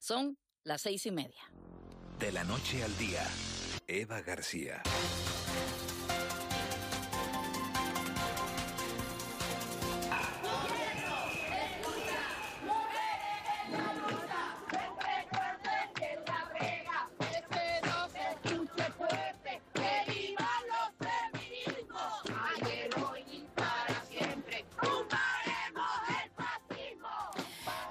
Son las 6:30. De la noche al día, Eva García.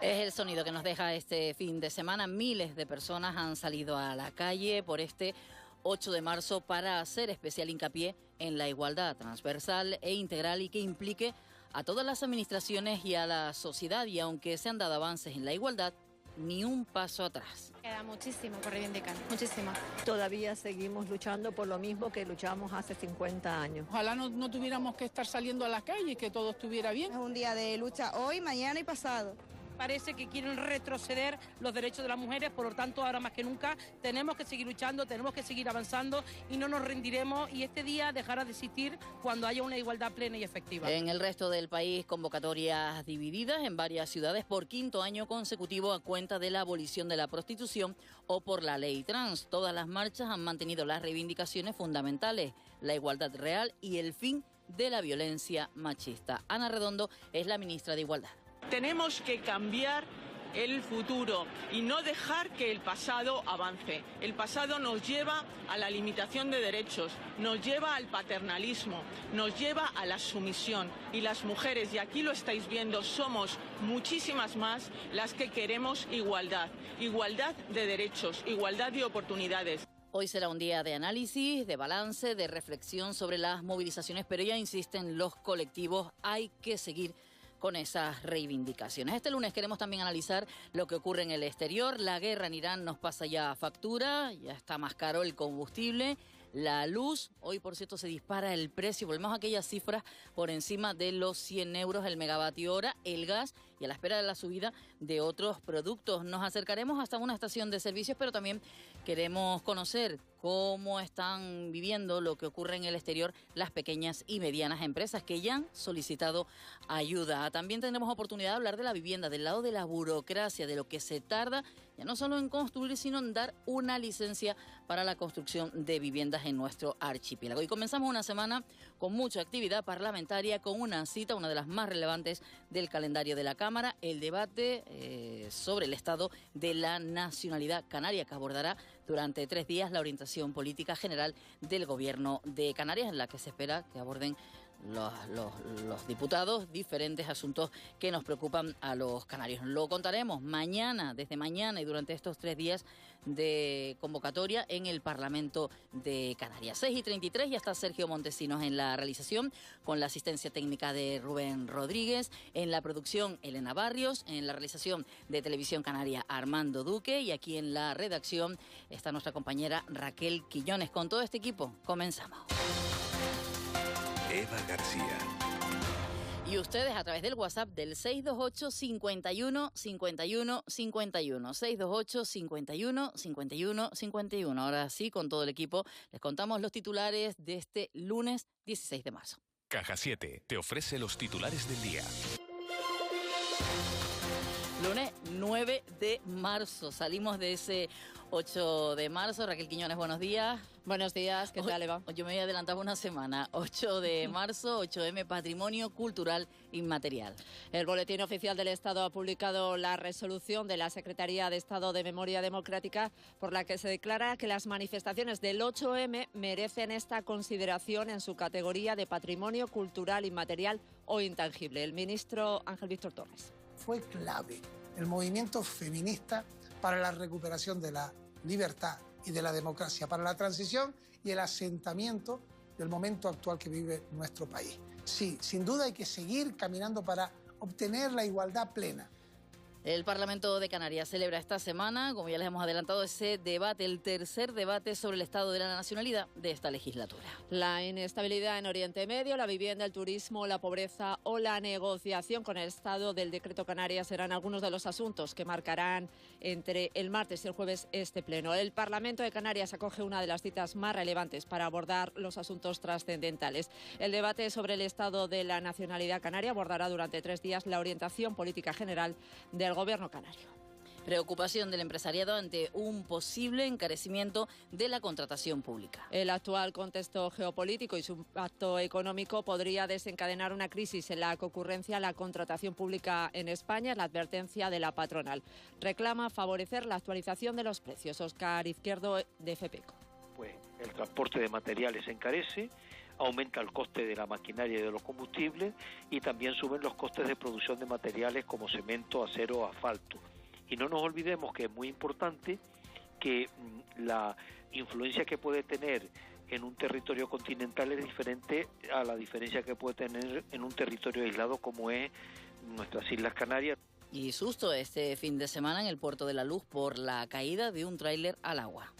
Es el sonido que nos deja este fin de semana. Miles de personas han salido a la calle por este 8 de marzo para hacer especial hincapié en la igualdad transversal e integral y que implique a todas las administraciones y a la sociedad. Y aunque se han dado avances en la igualdad, ni un paso atrás. Queda muchísimo por reivindicar, muchísimo. Todavía seguimos luchando por lo mismo que luchamos hace 50 años. Ojalá no tuviéramos que estar saliendo a la calle y que todo estuviera bien. Es un día de lucha hoy, mañana y pasado. Parece que quieren retroceder los derechos de las mujeres, por lo tanto ahora más que nunca tenemos que seguir luchando, tenemos que seguir avanzando y no nos rendiremos, y este día dejará de existir cuando haya una igualdad plena y efectiva. En el resto del país, convocatorias divididas en varias ciudades por quinto año consecutivo a cuenta de la abolición de la prostitución o por la ley trans. Todas las marchas han mantenido las reivindicaciones fundamentales, la igualdad real y el fin de la violencia machista. Ana Redondo es la ministra de Igualdad. Tenemos que cambiar el futuro y no dejar que el pasado avance. El pasado nos lleva a la limitación de derechos, nos lleva al paternalismo, nos lleva a la sumisión. Y las mujeres, y aquí lo estáis viendo, somos muchísimas más las que queremos igualdad. Igualdad de derechos, igualdad de oportunidades. Hoy será un día de análisis, de balance, de reflexión sobre las movilizaciones, pero ya insisten los colectivos, hay que seguir con esas reivindicaciones. Este lunes queremos también analizar lo que ocurre en el exterior. La guerra en Irán nos pasa ya factura, ya está más caro el combustible, la luz. Hoy, por cierto, se dispara el precio. Volvemos a aquellas cifras por encima de los 100 euros el megavatio hora, el gas, y a la espera de la subida de otros productos. Nos acercaremos hasta una estación de servicios, pero también queremos conocer cómo están viviendo lo que ocurre en el exterior las pequeñas y medianas empresas que ya han solicitado ayuda. También tendremos oportunidad de hablar de la vivienda, del lado de la burocracia, de lo que se tarda ya no solo en construir, sino en dar una licencia para la construcción de viviendas en nuestro archipiélago. Y comenzamos una semana con mucha actividad parlamentaria, con una cita, una de las más relevantes del calendario de la Cámara, el debate sobre el estado de la nacionalidad canaria, que abordará durante 3 días la orientación política general del Gobierno de Canarias, en la que se espera que aborden los diputados diferentes asuntos que nos preocupan a los canarios. Lo contaremos mañana, desde mañana y durante estos 3 días de convocatoria en el Parlamento de Canarias. 6:33, ya está Sergio Montesinos en la realización, con la asistencia técnica de Rubén Rodríguez, en la producción Elena Barrios, en la realización de Televisión Canaria Armando Duque, y aquí en la redacción está nuestra compañera Raquel Quillones. Con todo este equipo comenzamos. Eva García. Y ustedes a través del WhatsApp del 628 51 51 51. 628 51 51 51. Ahora sí, con todo el equipo, les contamos los titulares de este lunes 16 de marzo. Caja 7 te ofrece los titulares del día. Lunes 9 de marzo. Salimos de ese 8 de marzo. Raquel Quiñones, buenos días. Buenos días, ¿qué tal, Eva? Yo me voy a adelantar una semana. 8 de marzo, 8M, Patrimonio Cultural Inmaterial. El Boletín Oficial del Estado ha publicado la resolución de la Secretaría de Estado de Memoria Democrática por la que se declara que las manifestaciones del 8M merecen esta consideración en su categoría de Patrimonio Cultural Inmaterial o Intangible. El ministro Ángel Víctor Torres. Fue clave el movimiento feminista para la recuperación de la libertad y de la democracia, para la transición y el asentamiento del momento actual que vive nuestro país. Sí, sin duda hay que seguir caminando para obtener la igualdad plena. El Parlamento de Canarias celebra esta semana, como ya les hemos adelantado, ese debate, el tercer debate sobre el estado de la nacionalidad de esta legislatura. La inestabilidad en Oriente Medio, la vivienda, el turismo, la pobreza o la negociación con el Estado del Decreto Canarias serán algunos de los asuntos que marcarán entre el martes y el jueves este pleno. El Parlamento de Canarias acoge una de las citas más relevantes para abordar los asuntos trascendentales. El debate sobre el estado de la nacionalidad canaria abordará durante 3 días la orientación política general del Gobierno canario. Preocupación del empresariado ante un posible encarecimiento de la contratación pública. El actual contexto geopolítico y su impacto económico podría desencadenar una crisis en la concurrencia a la contratación pública en España, es la advertencia de la patronal. Reclama favorecer la actualización de los precios. Óscar Izquierdo, de FEPECO. Pues el transporte de materiales se encarece, aumenta el coste de la maquinaria y de los combustibles y también suben los costes de producción de materiales como cemento, acero, asfalto. Y no nos olvidemos que es muy importante que la influencia que puede tener en un territorio continental es diferente a la diferencia que puede tener en un territorio aislado como es nuestras Islas Canarias. Y susto este fin de semana en el Puerto de la Luz por la caída de un tráiler al agua.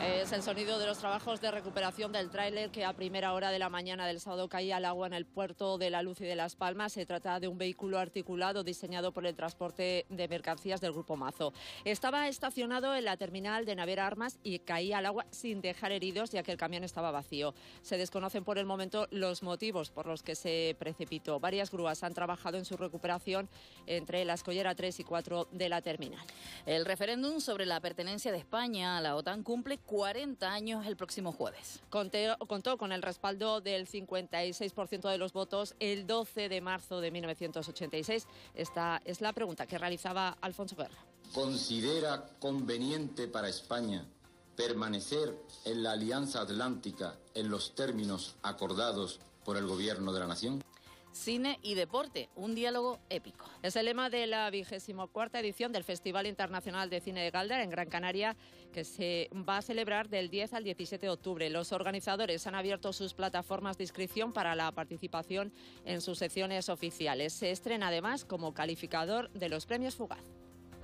Es el sonido de los trabajos de recuperación del tráiler que a primera hora de la mañana del sábado caía al agua en el Puerto de la Luz y de Las Palmas. Se trata de un vehículo articulado diseñado por el transporte de mercancías del Grupo Mazo. Estaba estacionado en la terminal de Naviera Armas y caía al agua sin dejar heridos, ya que el camión estaba vacío. Se desconocen por el momento los motivos por los que se precipitó. Varias grúas han trabajado en su recuperación entre la escollera 3 y 4 de la terminal. El referéndum sobre la pertenencia de España a la OTAN cumple 40 años el próximo jueves. Contó con el respaldo del 56% de los votos el 12 de marzo de 1986. Esta es la pregunta que realizaba Alfonso Guerra. ¿Considera conveniente para España permanecer en la Alianza Atlántica en los términos acordados por el Gobierno de la Nación? Cine y deporte, un diálogo épico. Es el lema de la 24ª edición del Festival Internacional de Cine de Galdar en Gran Canaria, que se va a celebrar del 10 al 17 de octubre. Los organizadores han abierto sus plataformas de inscripción para la participación en sus secciones oficiales. Se estrena además como calificador de los premios Fugaz.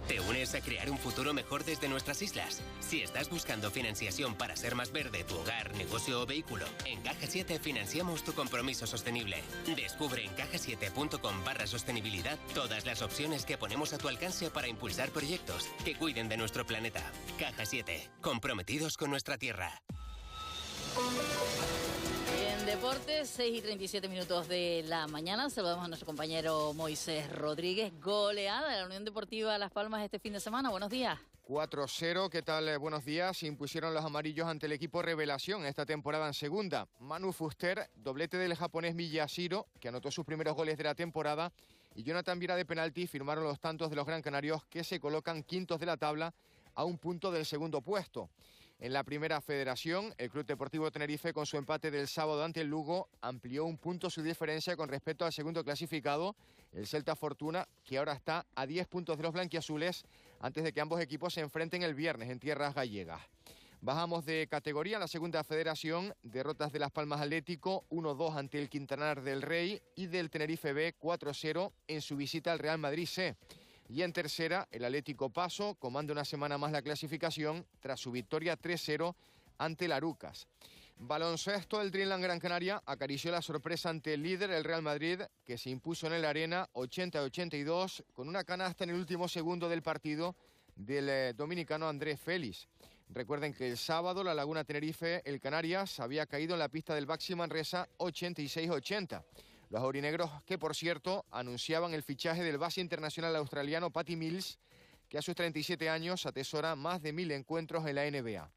¿Te unes a crear un futuro mejor desde nuestras islas? Si estás buscando financiación para ser más verde tu hogar, negocio o vehículo, en Caja 7 financiamos tu compromiso sostenible. Descubre en cajasiete.com/sostenibilidad todas las opciones que ponemos a tu alcance para impulsar proyectos que cuiden de nuestro planeta. Caja 7, comprometidos con nuestra tierra. Deportes, 6:37 de la mañana. Saludamos a nuestro compañero Moisés Rodríguez. Goleada de la Unión Deportiva Las Palmas este fin de semana. Buenos días. 4-0, ¿qué tal? Buenos días. Se impusieron los amarillos ante el equipo revelación esta temporada en segunda. Manu Fuster, doblete del japonés Miyashiro, que anotó sus primeros goles de la temporada, y Jonathan Viera de penalti firmaron los tantos de los gran canarios, que se colocan quintos de la tabla a un punto del segundo puesto. En la primera federación, el Club Deportivo Tenerife, con su empate del sábado ante el Lugo, amplió un punto su diferencia con respecto al segundo clasificado, el Celta Fortuna, que ahora está a 10 puntos de los blanquiazules, antes de que ambos equipos se enfrenten el viernes en tierras gallegas. Bajamos de categoría en la segunda federación, derrotas de Las Palmas Atlético, 1-2 ante el Quintanar del Rey y del Tenerife B, 4-0 en su visita al Real Madrid C. Y en tercera, el Atlético Paso comanda una semana más la clasificación tras su victoria 3-0 ante el Arucas. Baloncesto, el Dreamland Gran Canaria acarició la sorpresa ante el líder, el Real Madrid, que se impuso en el Arena 80-82 con una canasta en el último segundo del partido del dominicano Andrés Félix. Recuerden que el sábado la Laguna Tenerife, el Canarias, había caído en la pista del Baxi Manresa 86-80. Los aurinegros, que por cierto anunciaban el fichaje del base internacional australiano Patty Mills, que a sus 37 años atesora más de 1000 encuentros en la NBA.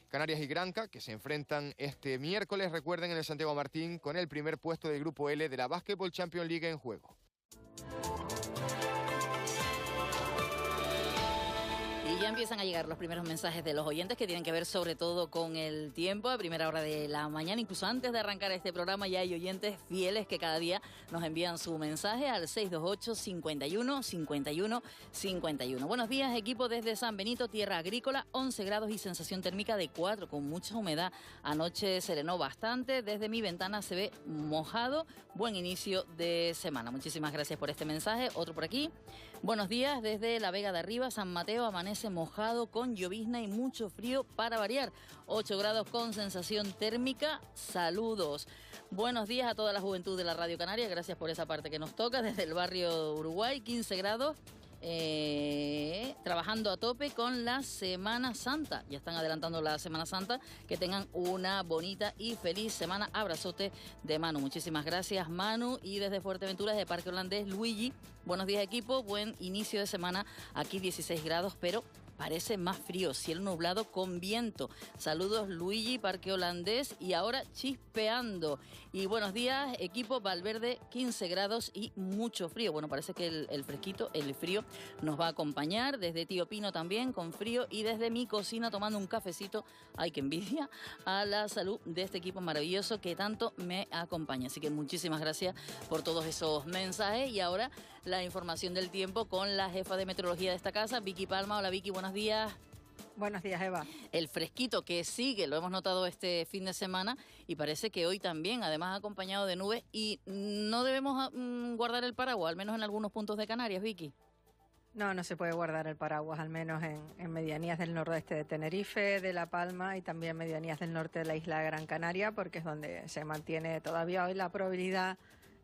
Canarias y Granca, que se enfrentan este miércoles, recuerden, en el Santiago Martín, con el primer puesto del Grupo L de la Basketball Champions League en juego. Y ya empiezan a llegar los primeros mensajes de los oyentes que tienen que ver sobre todo con el tiempo a primera hora de la mañana. Incluso antes de arrancar este programa ya hay oyentes fieles que cada día nos envían su mensaje al 628-51-51-51. Buenos días, equipo desde San Benito, tierra agrícola, 11 grados y sensación térmica de 4 con mucha humedad. Anoche serenó bastante, desde mi ventana se ve mojado. Buen inicio de semana. Muchísimas gracias por este mensaje. Otro por aquí. Buenos días, desde La Vega de Arriba, San Mateo, amanece mojado con llovizna y mucho frío para variar. 8 grados con sensación térmica. Saludos. Buenos días a toda la juventud de la Radio Canaria. Gracias por esa parte que nos toca. Desde el barrio Uruguay, 15 grados. trabajando a tope con la Semana Santa. Ya están adelantando la Semana Santa. Que tengan una bonita y feliz semana. Abrazote de Manu. Muchísimas gracias, Manu. Y desde Fuerteventura, desde Parque Holandés, Luigi. Buenos días, equipo. Buen inicio de semana. Aquí 16 grados, pero parece más frío, cielo nublado con viento. Saludos, Luigi, Parque Holandés, y ahora chispeando. Y buenos días, equipo. Valverde, 15 grados y mucho frío. Bueno, parece que el fresquito, el frío, nos va a acompañar. Desde Tío Pino también, con frío. Y desde mi cocina, tomando un cafecito. Ay, qué envidia. A la salud de este equipo maravilloso que tanto me acompaña. Así que muchísimas gracias por todos esos mensajes. Y ahora la información del tiempo con la jefa de meteorología de esta casa, Vicky Palma. Hola, Vicky, buenos días. Buenos días, Eva. El fresquito que sigue, lo hemos notado este fin de semana y parece que hoy también, además acompañado de nubes, y no debemos guardar el paraguas, al menos en algunos puntos de Canarias, Vicky. No se puede guardar el paraguas, al menos en medianías del nordeste de Tenerife, de La Palma y también medianías del norte de la isla de Gran Canaria, porque es donde se mantiene todavía hoy la probabilidad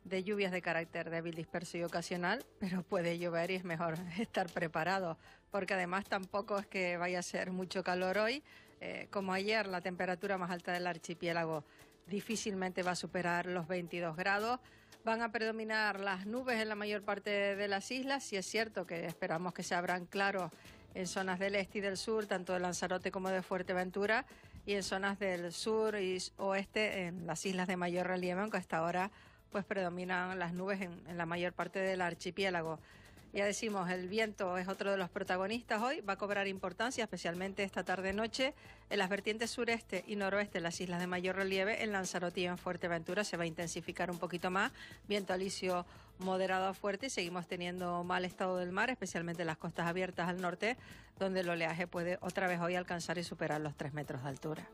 de lluvias de carácter débil, disperso y ocasional, pero puede llover y es mejor estar preparado, porque además tampoco es que vaya a ser mucho calor hoy. Como ayer, la temperatura más alta del archipiélago difícilmente va a superar los 22 grados. Van a predominar las nubes en la mayor parte de las islas. Sí es cierto que esperamos que se abran claros en zonas del este y del sur, tanto de Lanzarote como de Fuerteventura, y en zonas del sur y oeste, en las islas de mayor relieve, aunque hasta ahora pues predominan las nubes en la mayor parte del archipiélago. Ya decimos, el viento es otro de los protagonistas hoy, va a cobrar importancia, especialmente esta tarde-noche, en las vertientes sureste y noroeste de las islas de mayor relieve. En Lanzarote y en Fuerteventura se va a intensificar un poquito más, viento alisio moderado a fuerte, y seguimos teniendo mal estado del mar, especialmente en las costas abiertas al norte, donde el oleaje puede otra vez hoy alcanzar y superar los 3 metros de altura.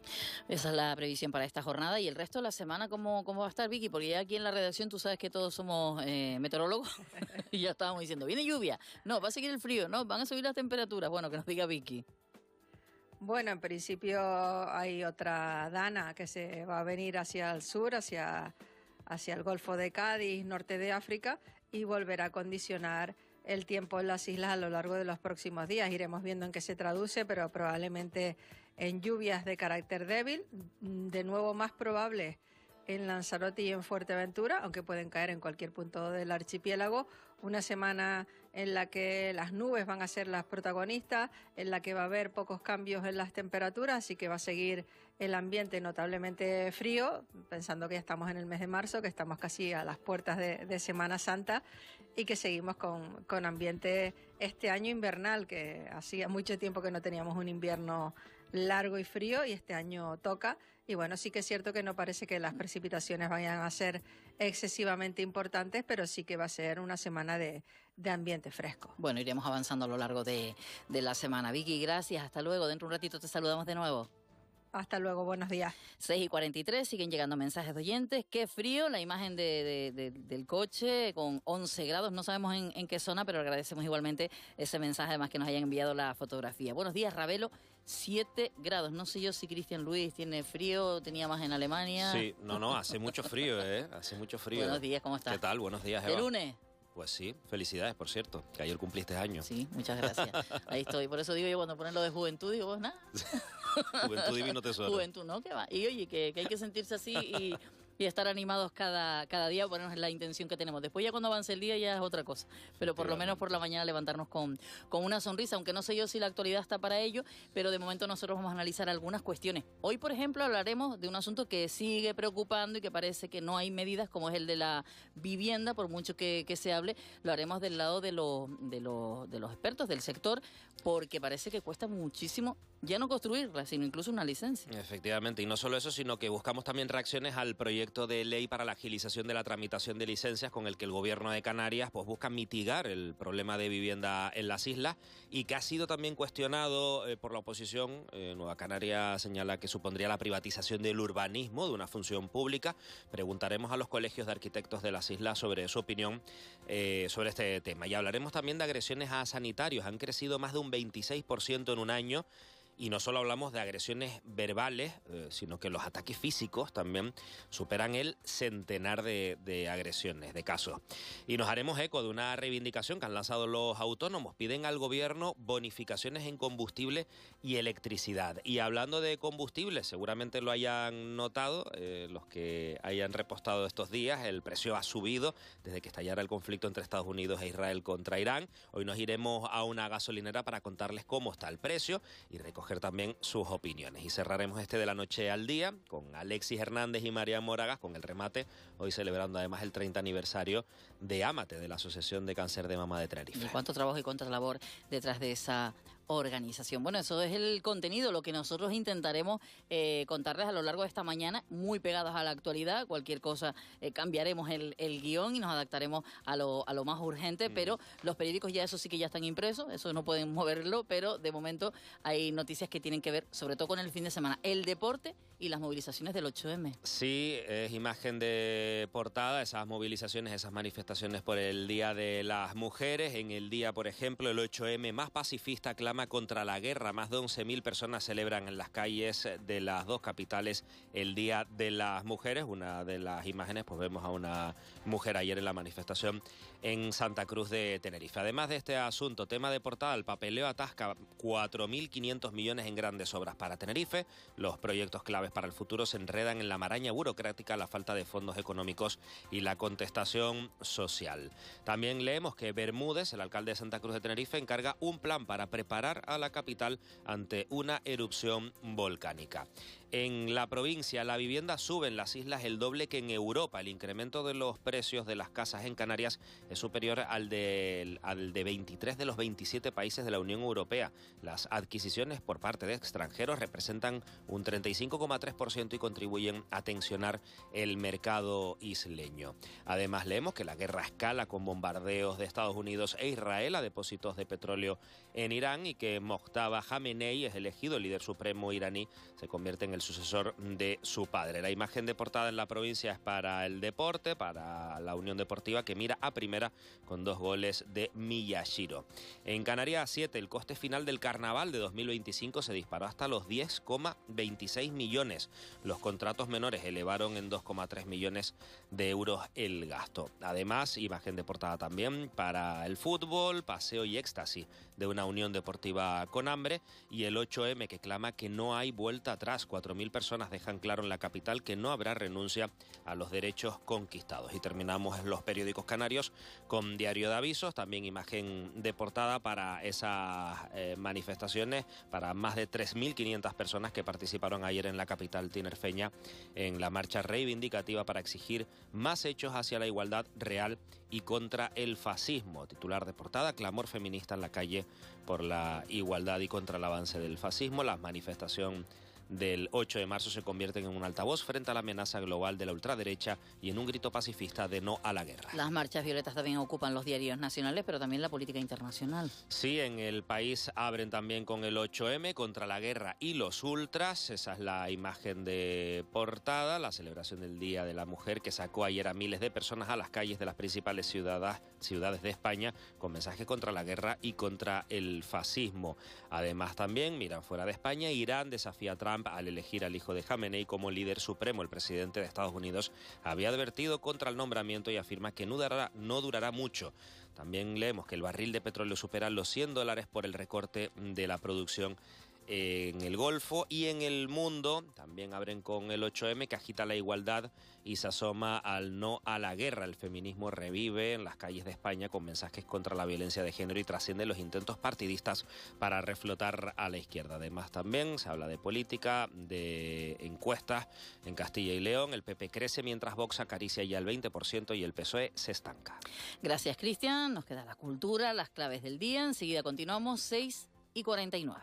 Esa es la previsión para esta jornada. ¿Y el resto de la semana cómo va a estar, Vicky? Porque ya aquí en la redacción tú sabes que todos somos meteorólogos y ya estábamos diciendo, viene lluvia, no, va a seguir el frío, no, van a subir las temperaturas. Bueno, que nos diga Vicky. Bueno, en principio hay otra dana que se va a venir hacia el sur, hacia el Golfo de Cádiz, norte de África, y volverá a condicionar el tiempo en las islas a lo largo de los próximos días. Iremos viendo en qué se traduce, pero probablemente en lluvias de carácter débil, de nuevo más probable en Lanzarote y en Fuerteventura, aunque pueden caer en cualquier punto del archipiélago. Una semana en la que las nubes van a ser las protagonistas, en la que va a haber pocos cambios en las temperaturas, así que va a seguir el ambiente notablemente frío, pensando que ya estamos en el mes de marzo, que estamos casi a las puertas de Semana Santa, y que seguimos con ambiente este año invernal, que hacía mucho tiempo que no teníamos un invierno largo y frío, y este año toca. Y bueno, sí que es cierto que no parece que las precipitaciones vayan a ser excesivamente importantes, pero sí que va a ser una semana de ambiente fresco. Bueno, iremos avanzando a lo largo de la semana. Vicky, gracias, hasta luego. Dentro de un ratito te saludamos de nuevo. Hasta luego, buenos días. 6:43, siguen llegando mensajes de oyentes. Qué frío, la imagen del coche con 11 grados. No sabemos en qué zona, pero agradecemos igualmente ese mensaje, además que nos hayan enviado la fotografía. Buenos días, Ravelo. 7 grados. No sé yo si Cristian Luis tiene frío, tenía más en Alemania. Sí, no, hace mucho frío, hace mucho frío. Buenos días, ¿cómo estás? ¿Qué tal? Buenos días, Eva. ¿De lunes? Pues sí, felicidades, por cierto, que ayer cumpliste años. Sí, muchas gracias. Ahí estoy. Por eso digo yo, cuando ponen lo de juventud, digo, pues nada. Juventud divino tesoro. Juventud, ¿no? ¿Qué va? Y oye, que hay que sentirse así y estar animados cada día, ponernos la intención que tenemos. Después ya cuando avance el día ya es otra cosa. Pero por lo menos por la mañana levantarnos con una sonrisa, aunque no sé yo si la actualidad está para ello, pero de momento nosotros vamos a analizar algunas cuestiones. Hoy, por ejemplo, hablaremos de un asunto que sigue preocupando y que parece que no hay medidas, como es el de la vivienda, por mucho que se hable. Lo haremos del lado de los expertos del sector, porque parece que cuesta muchísimo ya no construirla, sino incluso una licencia. Efectivamente, y no solo eso, sino que buscamos también reacciones al proyecto de ley para la agilización de la tramitación de licencias, con el que el gobierno de Canarias pues busca mitigar el problema de vivienda en las islas, y que ha sido también cuestionado por la oposición. Nueva Canaria señala que supondría la privatización del urbanismo, de una función pública. Preguntaremos a los colegios de arquitectos de las islas sobre su opinión sobre este tema. Y hablaremos también de agresiones a sanitarios. Han crecido más de un 26% en un año, Y no solo hablamos de agresiones verbales, sino que los ataques físicos también superan el centenar de agresiones, de casos. Y nos haremos eco de una reivindicación que han lanzado los autónomos. Piden al gobierno bonificaciones en combustible y electricidad. Y hablando de combustible, seguramente lo hayan notado, los que hayan repostado estos días, el precio ha subido desde que estallara el conflicto entre Estados Unidos e Israel contra Irán. Hoy nos iremos a una gasolinera para contarles cómo está el precio y recoger también sus opiniones. Y cerraremos este de la noche al día con Alexis Hernández y María Moragas con el remate, hoy celebrando además el 30 aniversario de AMATE, de la Asociación de Cáncer de Mama de Tenerife. Y cuánto trabajo y cuánta labor detrás de esa organización. Bueno, eso es el contenido, lo que nosotros intentaremos contarles a lo largo de esta mañana, muy pegados a la actualidad. Cualquier cosa cambiaremos el guión y nos adaptaremos a lo más urgente, pero los periódicos ya eso sí que ya están impresos, eso no pueden moverlo, pero de momento hay noticias que tienen que ver sobre todo con el fin de semana, el deporte y las movilizaciones del 8M. Sí, es imagen de portada, esas movilizaciones, esas manifestaciones por el Día de las Mujeres. En el día, por ejemplo, el 8M más pacifista clama contra la guerra. Más de 11.000 personas celebran en las calles de las dos capitales el Día de las Mujeres. Una de las imágenes, pues vemos a una mujer ayer en la manifestación en Santa Cruz de Tenerife. Además de este asunto, tema de portada, el papeleo atasca 4.500 millones en grandes obras para Tenerife. Los proyectos claves para el futuro se enredan en la maraña burocrática, la falta de fondos económicos y la contestación social. También leemos que Bermúdez, el alcalde de Santa Cruz de Tenerife, encarga un plan para preparar a la capital ante una erupción volcánica. En la provincia, la vivienda sube en las islas el doble que en Europa. El incremento de los precios de las casas en Canarias es superior al de 23 de los 27 países de la Unión Europea. Las adquisiciones por parte de extranjeros representan un 35,3% y contribuyen a tensionar el mercado isleño. Además, leemos que la guerra escala con bombardeos de Estados Unidos e Israel a depósitos de petróleo en Irán y que Mojtaba Khamenei es elegido el líder supremo iraní, se convierte en el sucesor de su padre. La imagen de portada en la provincia es para el deporte, para la Unión Deportiva, que mira a primera con 2 goles de Miyashiro. En Canarias 7, el coste final del carnaval de 2025 se disparó hasta los 10,26 millones. Los contratos menores elevaron en 2,3 millones de euros el gasto. Además, imagen de portada también para el fútbol, paseo y éxtasis de una Unión Deportiva con hambre, y el 8M que clama que no hay vuelta atrás. 4.000 personas dejan claro en la capital que no habrá renuncia a los derechos conquistados. Y terminamos en los periódicos canarios con Diario de Avisos, también imagen de portada para esas manifestaciones, para más de 3.500 personas que participaron ayer en la capital tinerfeña en la marcha reivindicativa para exigir más hechos hacia la igualdad real y contra el fascismo. Titular de portada, clamor feminista en la calle por la igualdad y contra el avance del fascismo. La manifestación del 8 de marzo se convierten en un altavoz frente a la amenaza global de la ultraderecha y en un grito pacifista de no a la guerra. Las marchas violetas también ocupan los diarios nacionales, pero también la política internacional. Sí, en el país abren también con el 8M, contra la guerra y los ultras. Esa es la imagen de portada, la celebración del Día de la Mujer que sacó ayer a miles de personas a las calles de las principales ciudades de España con mensajes contra la guerra y contra el fascismo. Además también, miran fuera de España, Irán desafía a Trump al elegir al hijo de Khamenei como líder supremo. El presidente de Estados Unidos había advertido contra el nombramiento y afirma que no durará mucho. También leemos que el barril de petróleo supera los $100 por el recorte de la producción en el Golfo. Y en el mundo también abren con el 8M que agita la igualdad y se asoma al no a la guerra. El feminismo revive en las calles de España con mensajes contra la violencia de género y trasciende los intentos partidistas para reflotar a la izquierda. Además también se habla de política, de encuestas. En Castilla y León el PP crece mientras Vox acaricia ya el 20% y el PSOE se estanca. Gracias, Cristian. Nos queda la cultura, las claves del día. Enseguida continuamos, 6:49.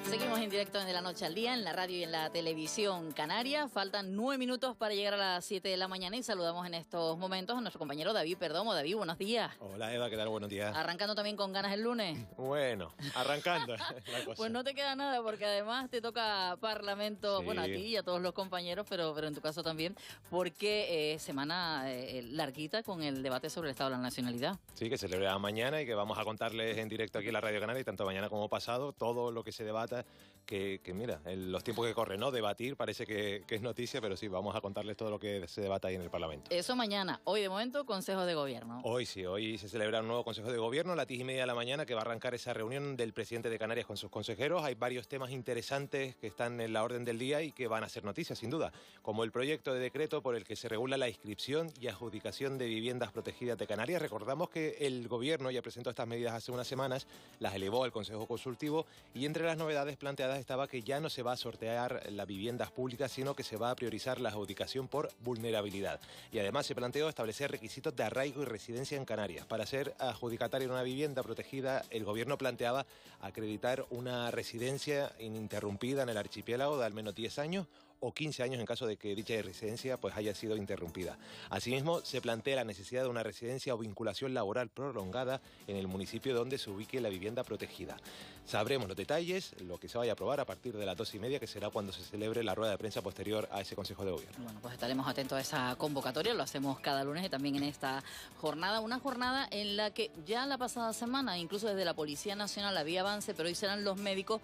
Seguimos en directo desde la noche al día en la radio y en la televisión canaria. Faltan 9 minutos para llegar a las 7 de la mañana y saludamos en estos momentos a nuestro compañero David Perdomo. David, buenos días. Hola Eva, ¿qué tal? Buenos días. Arrancando también con ganas el lunes. Bueno, arrancando la cosa. Pues no te queda nada porque además te toca Parlamento, Sí. bueno, a ti y a todos los compañeros, pero en tu caso también, porque semana larguita con el debate sobre el Estado de la Nacionalidad. Sí, que se celebra mañana y que vamos a contarles en directo aquí en la Radio Canaria, y tanto mañana como pasado, todo lo que se debata, que mira, en los tiempos que corren, ¿no? Debatir parece que es noticia, pero sí, vamos a contarles todo lo que se debata ahí en el Parlamento. Eso mañana. Hoy de momento, Consejo de Gobierno. Hoy sí, hoy se celebra un nuevo Consejo de Gobierno a las 10:30 de la mañana, que va a arrancar esa reunión del presidente de Canarias con sus consejeros. Hay varios temas interesantes que están en la orden del día y que van a ser noticias, sin duda, como el proyecto de decreto por el que se regula la inscripción y adjudicación de viviendas protegidas de Canarias. Recordamos que el Gobierno ya presentó estas medidas hace unas semanas, las elevó al Consejo Consultivo, y entre las novedades planteadas estaba que ya no se va a sortear las viviendas públicas, sino que se va a priorizar la adjudicación por vulnerabilidad. Y además se planteó establecer requisitos de arraigo y residencia en Canarias. Para ser adjudicatario de una vivienda protegida, el Gobierno planteaba acreditar una residencia ininterrumpida en el archipiélago de al menos 10 años o 15 años en caso de que dicha residencia pues haya sido interrumpida. Asimismo, se plantea la necesidad de una residencia o vinculación laboral prolongada en el municipio donde se ubique la vivienda protegida. Sabremos los detalles, lo que se vaya a aprobar a partir de las 2:30, que será cuando se celebre la rueda de prensa posterior a ese Consejo de Gobierno. Bueno, pues estaremos atentos a esa convocatoria, lo hacemos cada lunes y también en esta jornada. Una jornada en la que ya la pasada semana, incluso desde la Policía Nacional había avance, pero hoy serán los médicos,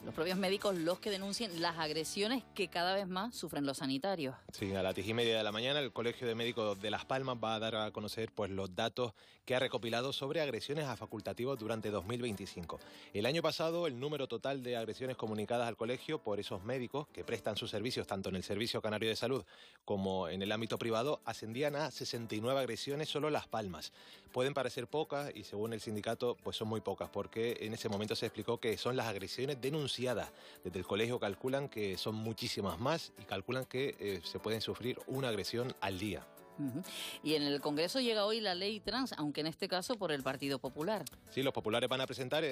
los propios médicos, los que denuncien las agresiones que cada vez más sufren los sanitarios. Sí, a las 10:30 de la mañana el Colegio de Médicos de Las Palmas va a dar a conocer pues los datos que ha recopilado sobre agresiones a facultativos durante 2025. El año pasado el número total de agresiones comunicadas al colegio por esos médicos que prestan sus servicios tanto en el Servicio Canario de Salud como en el ámbito privado ascendían a 69 agresiones solo Las Palmas. Pueden parecer pocas y según el sindicato pues son muy pocas, porque en ese momento se explicó que son las agresiones denunciadas. Desde el colegio calculan que son muchísimas más y calculan que se pueden sufrir una agresión al día. Y en el Congreso llega hoy la ley trans, aunque en este caso por el Partido Popular. Sí, los populares van a presentar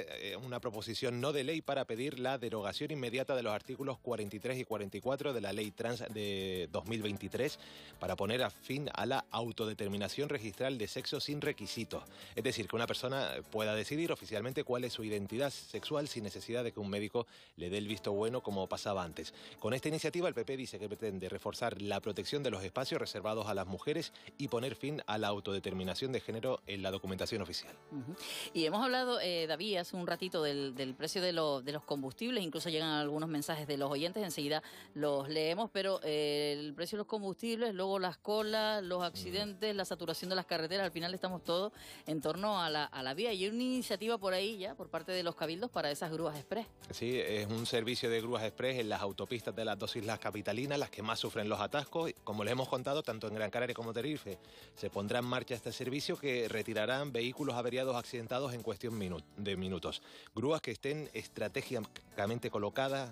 una proposición no de ley para pedir la derogación inmediata de los artículos 43 y 44 de la ley trans de 2023 para poner fin a la autodeterminación registral de sexo sin requisitos. Es decir, que una persona pueda decidir oficialmente cuál es su identidad sexual sin necesidad de que un médico le dé el visto bueno como pasaba antes. Con esta iniciativa el PP dice que pretende reforzar la protección de los espacios reservados a las mujeres y poner fin a la autodeterminación de género en la documentación oficial. Y hemos hablado, David, hace un ratito del precio de los combustibles, incluso llegan algunos mensajes de los oyentes, enseguida los leemos, pero el precio de los combustibles, luego las colas, los accidentes, la saturación de las carreteras, al final estamos todos en torno a la vía. Y hay una iniciativa por ahí ya, por parte de los cabildos, para esas grúas express. Sí, es un servicio de grúas express en las autopistas de las dos islas capitalinas, las que más sufren los atascos. Como les hemos contado, tanto en Gran Canaria como Tenerife, se pondrá en marcha este servicio que retirarán vehículos averiados accidentados en cuestión de minutos. Grúas que estén estratégicamente colocadas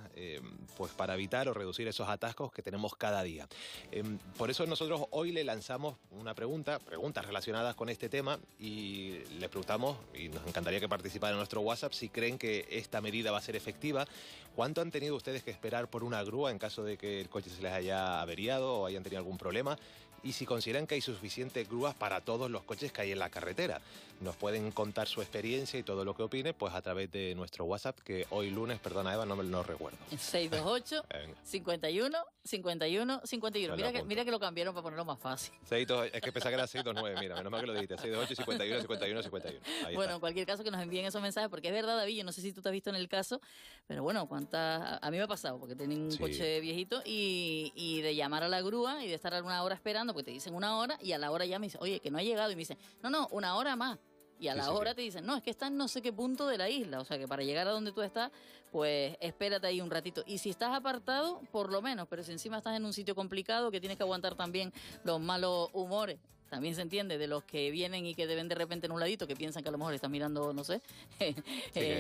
pues para evitar o reducir esos atascos que tenemos cada día. Por eso nosotros hoy le lanzamos una preguntas relacionadas con este tema, y les preguntamos, y nos encantaría que participaran en nuestro WhatsApp, si creen que esta medida va a ser efectiva. ¿Cuánto han tenido ustedes que esperar por una grúa en caso de que el coche se les haya averiado o hayan tenido algún problema? Y si consideran que hay suficientes grúas para todos los coches que hay en la carretera. Nos pueden contar su experiencia y todo lo que opine pues a través de nuestro WhatsApp, que hoy lunes, perdona Eva, no recuerdo. 628 51 51 51. Mira que lo cambiaron para ponerlo más fácil. 62, es que pensaba que era 629, mira, menos mal que lo dijiste. 628 51 51 51. Ahí bueno, está. en cualquier caso que nos envíen esos mensajes, porque es verdad, David, yo no sé si tú te has visto en el caso, pero bueno, a mí me ha pasado, porque tenía un coche viejito y de llamar a la grúa y de estar alguna hora esperando, porque te dicen una hora y a la hora ya me dicen, oye, que no ha llegado, y me dicen, no, una hora más. Y a la hora te dicen, no, es que está en no sé qué punto de la isla. O sea, que para llegar a donde tú estás, pues espérate ahí un ratito. Y si estás apartado, por lo menos. Pero si encima estás en un sitio complicado, que tienes que aguantar también los malos humores, también se entiende, de los que vienen y que te ven de repente en un ladito, que piensan que a lo mejor están mirando, no sé,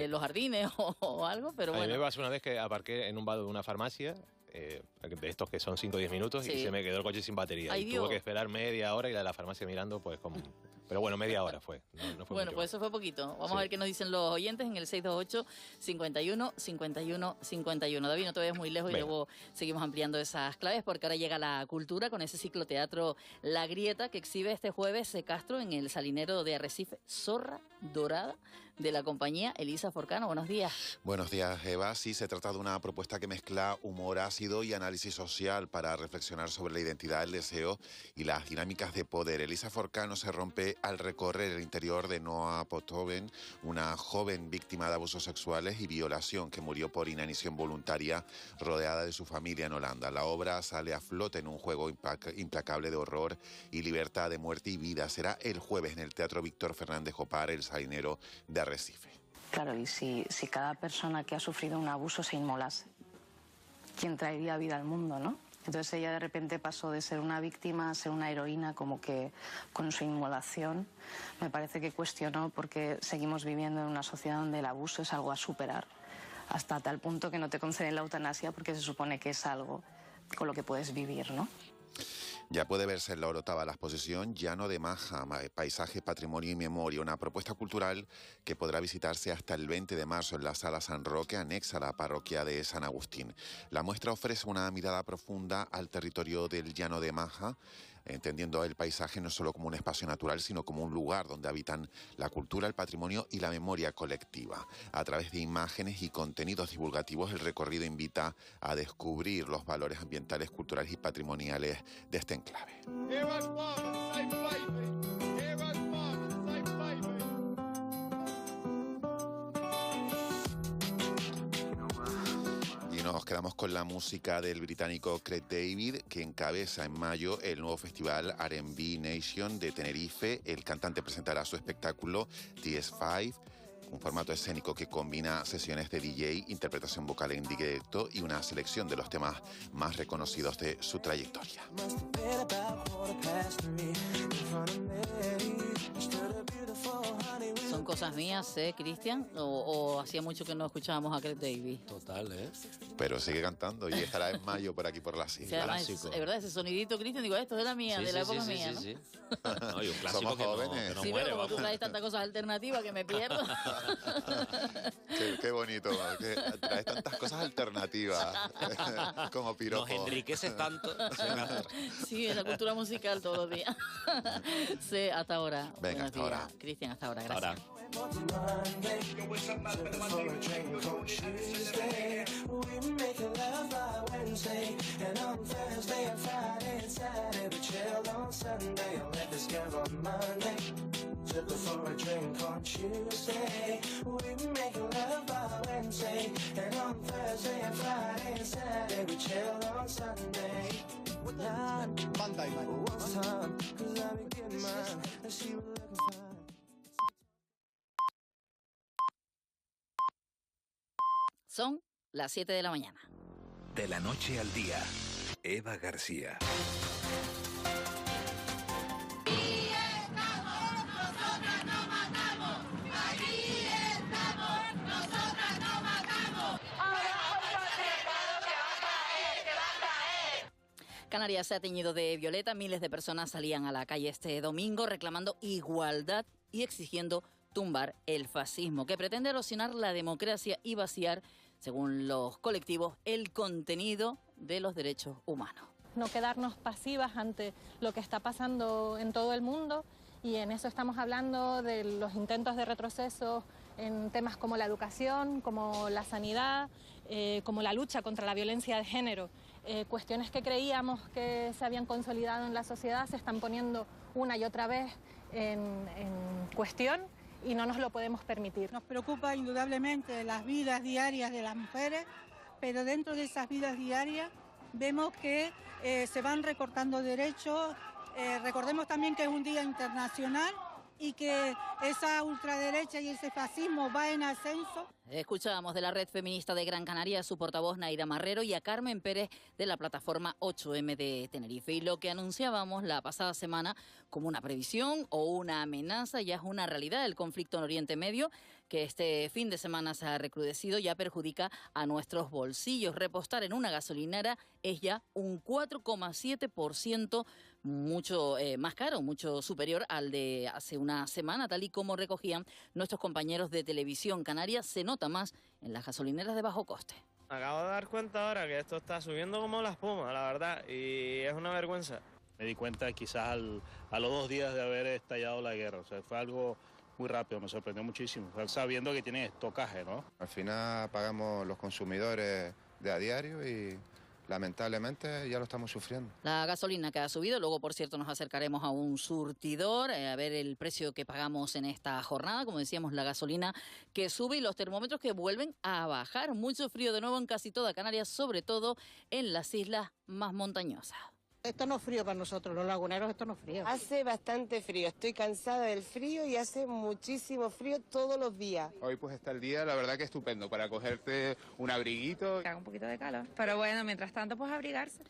los jardines o algo, pero bueno. A mí me pasó una vez que aparqué en un vado de una farmacia, de estos que son 5 o 10 minutos, y se me quedó el coche sin batería. Ay, y tuve que esperar media hora y la de la farmacia mirando, pues como... Pero bueno, media hora fue. No fue Bueno, mucho pues más. eso fue poquito. Vamos Sí. a ver qué nos dicen los oyentes en el 628 51 51 51. David, no te vayas muy lejos y Venga. luego seguimos ampliando esas claves, porque ahora llega la cultura con ese cicloteatro La Grieta, que exhibe este jueves Castro en el Salinero de Arrecife, Zorra Dorada, de la compañía Elisa Forcano. Buenos días. Buenos días, Eva. Sí, se trata de una propuesta que mezcla humor ácido y análisis social para reflexionar sobre la identidad, el deseo y las dinámicas de poder. Elisa Forcano se rompe al recorrer el interior de Noa Pothoven, una joven víctima de abusos sexuales y violación que murió por inanición voluntaria rodeada de su familia en Holanda. La obra sale a flote en un juego implacable de horror y libertad, de muerte y vida. Será el jueves en el Teatro Víctor Fernández Jopar, el Salinero de Arrecife. Claro, y si cada persona que ha sufrido un abuso se inmolase, ¿quién traería vida al mundo, no? Entonces ella de repente pasó de ser una víctima a ser una heroína, como que con su inmolación me parece que cuestionó porque seguimos viviendo en una sociedad donde el abuso es algo a superar, hasta tal punto que no te conceden la eutanasia porque se supone que es algo con lo que puedes vivir, ¿no? Ya puede verse en la Orotava la exposición Llano de Maja, Paisaje, Patrimonio y Memoria, una propuesta cultural que podrá visitarse hasta el 20 de marzo en la Sala San Roque, anexa a la parroquia de San Agustín. La muestra ofrece una mirada profunda al territorio del Llano de Maja, entendiendo el paisaje no solo como un espacio natural, sino como un lugar donde habitan la cultura, el patrimonio y la memoria colectiva. A través de imágenes y contenidos divulgativos, el recorrido invita a descubrir los valores ambientales, culturales y patrimoniales de este enclave. Y nos quedamos con la música del británico Craig David, que encabeza en mayo el nuevo festival R&B Nation de Tenerife. El cantante presentará su espectáculo TS5, un formato escénico que combina sesiones de DJ, interpretación vocal en directo y una selección de los temas más reconocidos de su trayectoria. ¿Son cosas mías, Cristian? ¿O hacía mucho que no escuchábamos a Craig David? Total, ¿eh? Pero sigue cantando y estará en mayo por aquí por las O sea, islas. además, es verdad, ese sonidito, Cristian, digo, esto es de la mía, Sí, de la sí, época sí, mía, sí, ¿no? sí. No, y un clásico Somos que no, jóvenes. que no Sí, muere, pero como tú vamos. traes tantas cosas alternativas que me pierdo. Qué bonito, que traes tantas cosas alternativas como piropo. Nos enriqueces tanto. Sí, en la cultura musical todos los días. Sí, hasta ahora. Venga, hasta ahora. Cristian, hasta ahora, gracias. Son las 7 de la mañana. De la noche al día, Eva García. Canarias se ha teñido de violeta. Miles de personas salían a la calle este domingo reclamando igualdad y exigiendo tumbar el fascismo, que pretende erosionar la democracia y vaciar, según los colectivos, el contenido de los derechos humanos. No quedarnos pasivas ante lo que está pasando en todo el mundo, y en eso estamos hablando de los intentos de retroceso en temas como la educación, como la sanidad, como la lucha contra la violencia de género. Cuestiones que creíamos que se habían consolidado en la sociedad se están poniendo una y otra vez en cuestión, y no nos lo podemos permitir. Nos preocupa indudablemente las vidas diarias de las mujeres, pero dentro de esas vidas diarias vemos que se van recortando derechos. Recordemos también que es un día internacional y que esa ultraderecha y ese fascismo va en ascenso. Escuchábamos de la Red Feminista de Gran Canaria a su portavoz Naira Marrero y a Carmen Pérez de la plataforma 8M de Tenerife. Y lo que anunciábamos la pasada semana como una previsión o una amenaza ya es una realidad. El conflicto en Oriente Medio, que este fin de semana se ha recrudecido ya perjudica a nuestros bolsillos. Repostar en una gasolinera es ya un 4,7%, mucho más caro, mucho superior al de hace una semana, tal y como recogían nuestros compañeros de Televisión Canaria. Se nota más en las gasolineras de bajo coste. Acabo de dar cuenta ahora que esto está subiendo como la espuma, la verdad, y es una vergüenza. Me di cuenta quizás a los 2 días de haber estallado la guerra, o sea, fue algo muy rápido, me sorprendió muchísimo, sabiendo que tiene estocaje, ¿no? Al final pagamos los consumidores de a diario y lamentablemente ya lo estamos sufriendo. La gasolina que ha subido, luego por cierto nos acercaremos a un surtidor a ver el precio que pagamos en esta jornada. Como decíamos, la gasolina que sube y los termómetros que vuelven a bajar. Mucho frío de nuevo en casi toda Canarias, sobre todo en las islas más montañosas. Esto no es frío para nosotros, los laguneros, esto no es frío. Hace bastante frío, estoy cansada del frío y hace muchísimo frío todos los días. Hoy pues está el día, la verdad que estupendo, para cogerte un abriguito. Haga un poquito de calor, pero bueno, mientras tanto pues abrigarse.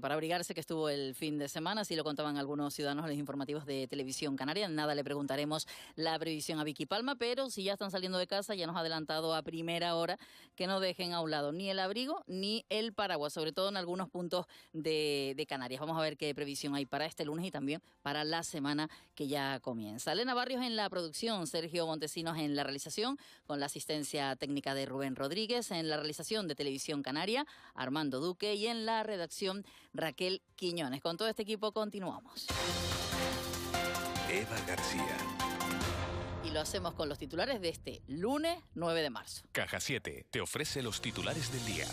Para abrigarse, que estuvo el fin de semana, así lo contaban algunos ciudadanos en los informativos de Televisión Canaria. Nada, le preguntaremos la previsión a Vicky Palma, pero si ya están saliendo de casa, ya nos ha adelantado a primera hora que no dejen a un lado ni el abrigo ni el paraguas, sobre todo en algunos puntos de Canarias. Vamos a ver qué previsión hay para este lunes y también para la semana que ya comienza. Elena Barrios en la producción, Sergio Montesinos en la realización, con la asistencia técnica de Rubén Rodríguez, en la realización de Televisión Canaria, Armando Duque, y en la redacción Raquel Quiñones. Con todo este equipo continuamos. Eva García. Y lo hacemos con los titulares de este lunes 9 de marzo. Caja 7 te ofrece los titulares del día.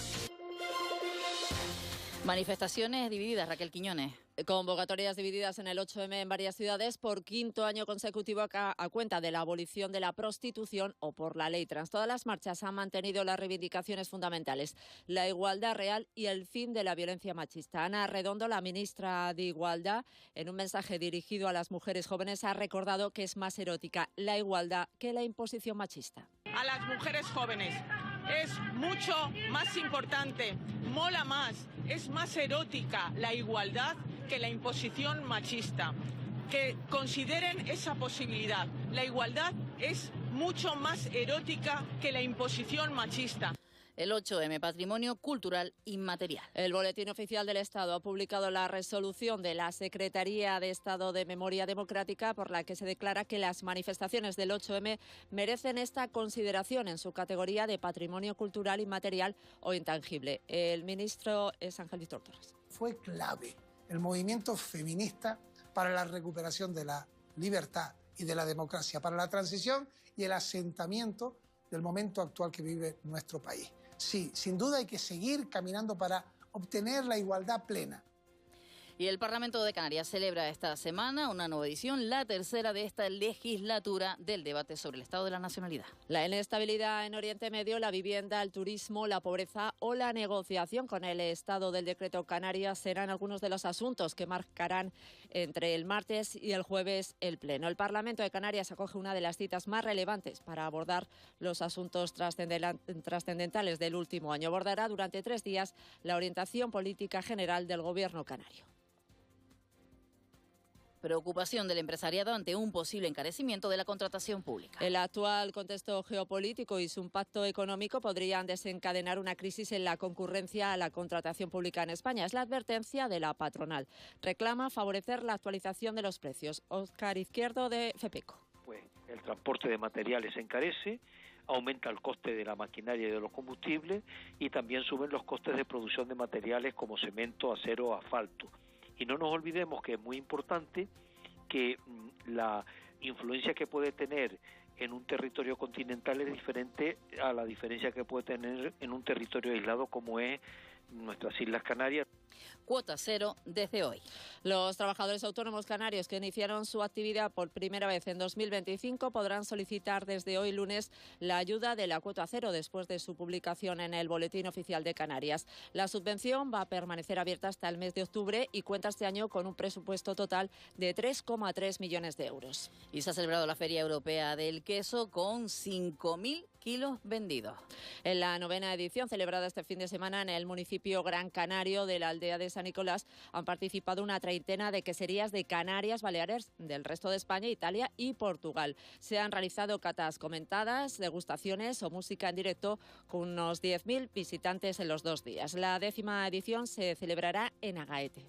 Manifestaciones divididas, Raquel Quiñones. Convocatorias divididas en el 8M en varias ciudades por quinto año consecutivo a cuenta de la abolición de la prostitución o por la ley trans. Todas las marchas han mantenido las reivindicaciones fundamentales, la igualdad real y el fin de la violencia machista. Ana Redondo, la ministra de Igualdad, en un mensaje dirigido a las mujeres jóvenes, ha recordado que es más erótica la igualdad que la imposición machista. A las mujeres jóvenes es mucho más importante, mola más, es más erótica la igualdad que la imposición machista. Que consideren esa posibilidad. La igualdad es mucho más erótica que la imposición machista. El 8M, Patrimonio Cultural Inmaterial. El Boletín Oficial del Estado ha publicado la resolución de la Secretaría de Estado de Memoria Democrática por la que se declara que las manifestaciones del 8M merecen esta consideración en su categoría de Patrimonio Cultural Inmaterial o Intangible. El ministro es Ángel Víctor Torres. Fue clave el movimiento feminista para la recuperación de la libertad y de la democracia, para la transición y el asentamiento del momento actual que vive nuestro país. Sí, sin duda hay que seguir caminando para obtener la igualdad plena. Y el Parlamento de Canarias celebra esta semana una nueva edición, la tercera de esta legislatura, del debate sobre el estado de la nacionalidad. La inestabilidad en Oriente Medio, la vivienda, el turismo, la pobreza o la negociación con el estado del decreto Canarias serán algunos de los asuntos que marcarán entre el martes y el jueves el Pleno. El Parlamento de Canarias acoge una de las citas más relevantes para abordar los asuntos trascendentales del último año. Abordará durante 3 días la orientación política general del Gobierno canario. Preocupación del empresariado ante un posible encarecimiento de la contratación pública. El actual contexto geopolítico y su impacto económico podrían desencadenar una crisis en la concurrencia a la contratación pública en España. Es la advertencia de la patronal. Reclama favorecer la actualización de los precios. Óscar Izquierdo, de FEPECO. Pues el transporte de materiales se encarece, aumenta el coste de la maquinaria y de los combustibles y también suben los costes de producción de materiales como cemento, acero, asfalto. Y no nos olvidemos que es muy importante que la influencia que puede tener en un territorio continental es diferente a la diferencia que puede tener en un territorio aislado como es nuestras Islas Canarias. Cuota cero desde hoy. Los trabajadores autónomos canarios que iniciaron su actividad por primera vez en 2025 podrán solicitar desde hoy lunes la ayuda de la cuota cero después de su publicación en el Boletín Oficial de Canarias. La subvención va a permanecer abierta hasta el mes de octubre y cuenta este año con un presupuesto total de 3,3 millones de euros. Y se ha celebrado la Feria Europea del Queso con 5.000 kilos vendidos. En la 9ª edición, celebrada este fin de semana en el municipio Gran Canario de la aldea aldea de San Nicolás han participado una treintena de queserías de Canarias, Baleares, del resto de España, Italia y Portugal. Se han realizado catas comentadas, degustaciones o música en directo con unos 10.000 visitantes en los 2 días. La 10ª edición se celebrará en Agaete.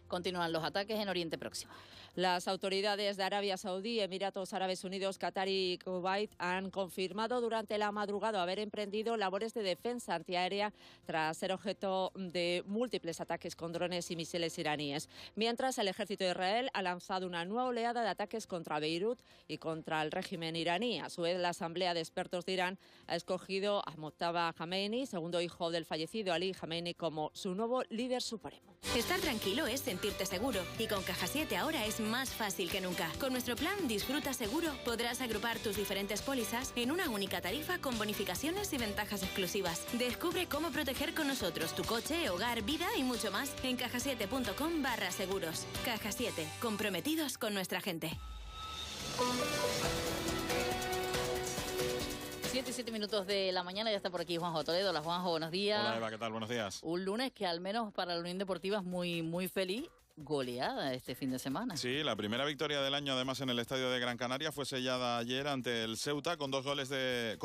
Continúan los ataques en Oriente Próximo. Las autoridades de Arabia Saudí, Emiratos Árabes Unidos, Qatar y Kuwait han confirmado durante la madrugada haber emprendido labores de defensa antiaérea tras ser objeto de múltiples ataques con drones y misiles iraníes. Mientras, el ejército de Israel ha lanzado una nueva oleada de ataques contra Beirut y contra el régimen iraní. A su vez, la Asamblea de Expertos de Irán ha escogido a Mojtaba Khamenei, segundo hijo del fallecido Ali Khamenei, como su nuevo líder supremo. Estar tranquilo es sentirte seguro y con Caja 7 ahora es más fácil que nunca. Con nuestro plan Disfruta Seguro podrás agrupar tus diferentes pólizas en una única tarifa con bonificaciones y ventajas exclusivas. Descubre cómo proteger con nosotros tu coche, hogar, vida y mucho más en cajasiete.com/seguros. Caja 7, comprometidos con nuestra gente. 7 minutos de la mañana, ya está por aquí Juanjo Toledo. Hola Juanjo, buenos días. Hola Eva, ¿qué tal? Buenos días. Un lunes que al menos para la Unión Deportiva es muy feliz. Goleada este fin de semana. Sí, la primera victoria del año además en el estadio de Gran Canaria fue sellada ayer ante el Ceuta con los goles de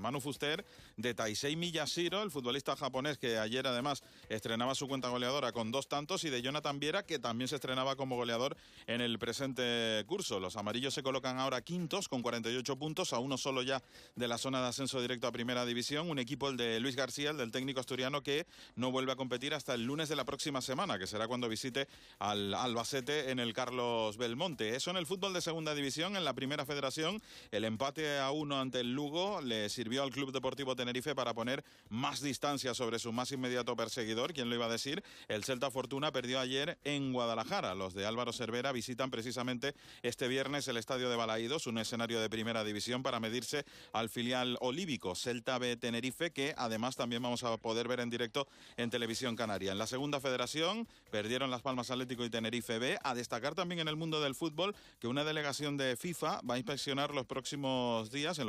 Manu Fuster, de Taisei Miyashiro, el futbolista japonés que ayer además estrenaba su cuenta goleadora con 2 tantos, y de Jonathan Viera, que también se estrenaba como goleador en el presente curso. Los amarillos se colocan ahora quintos con 48 puntos, a uno solo ya de la zona de ascenso directo a Primera División. Un equipo, el de Luis García, el del técnico asturiano, que no vuelve a competir hasta el lunes de la próxima semana, que será cuando visite al Albacete en el Carlos Belmonte. Eso en el fútbol de Segunda División. En la Primera Federación, el empate a 1 ante el Lugo le sirvió al Club Deportivo Tenerife para poner más distancia sobre su más inmediato perseguidor. ¿Quién lo iba a decir? El Celta Fortuna perdió ayer en Guadalajara. Los de Álvaro Cervera visitan precisamente este viernes el estadio de Balaídos, un escenario de Primera División, para medirse al filial olívico Celta B Tenerife, que además también vamos a poder ver en directo en Televisión Canaria. En la Segunda Federación perdieron Las Palmas Atlético y Tenerife B. A destacar también en el mundo del fútbol que una delegación de FIFA va a inspeccionar en los próximos días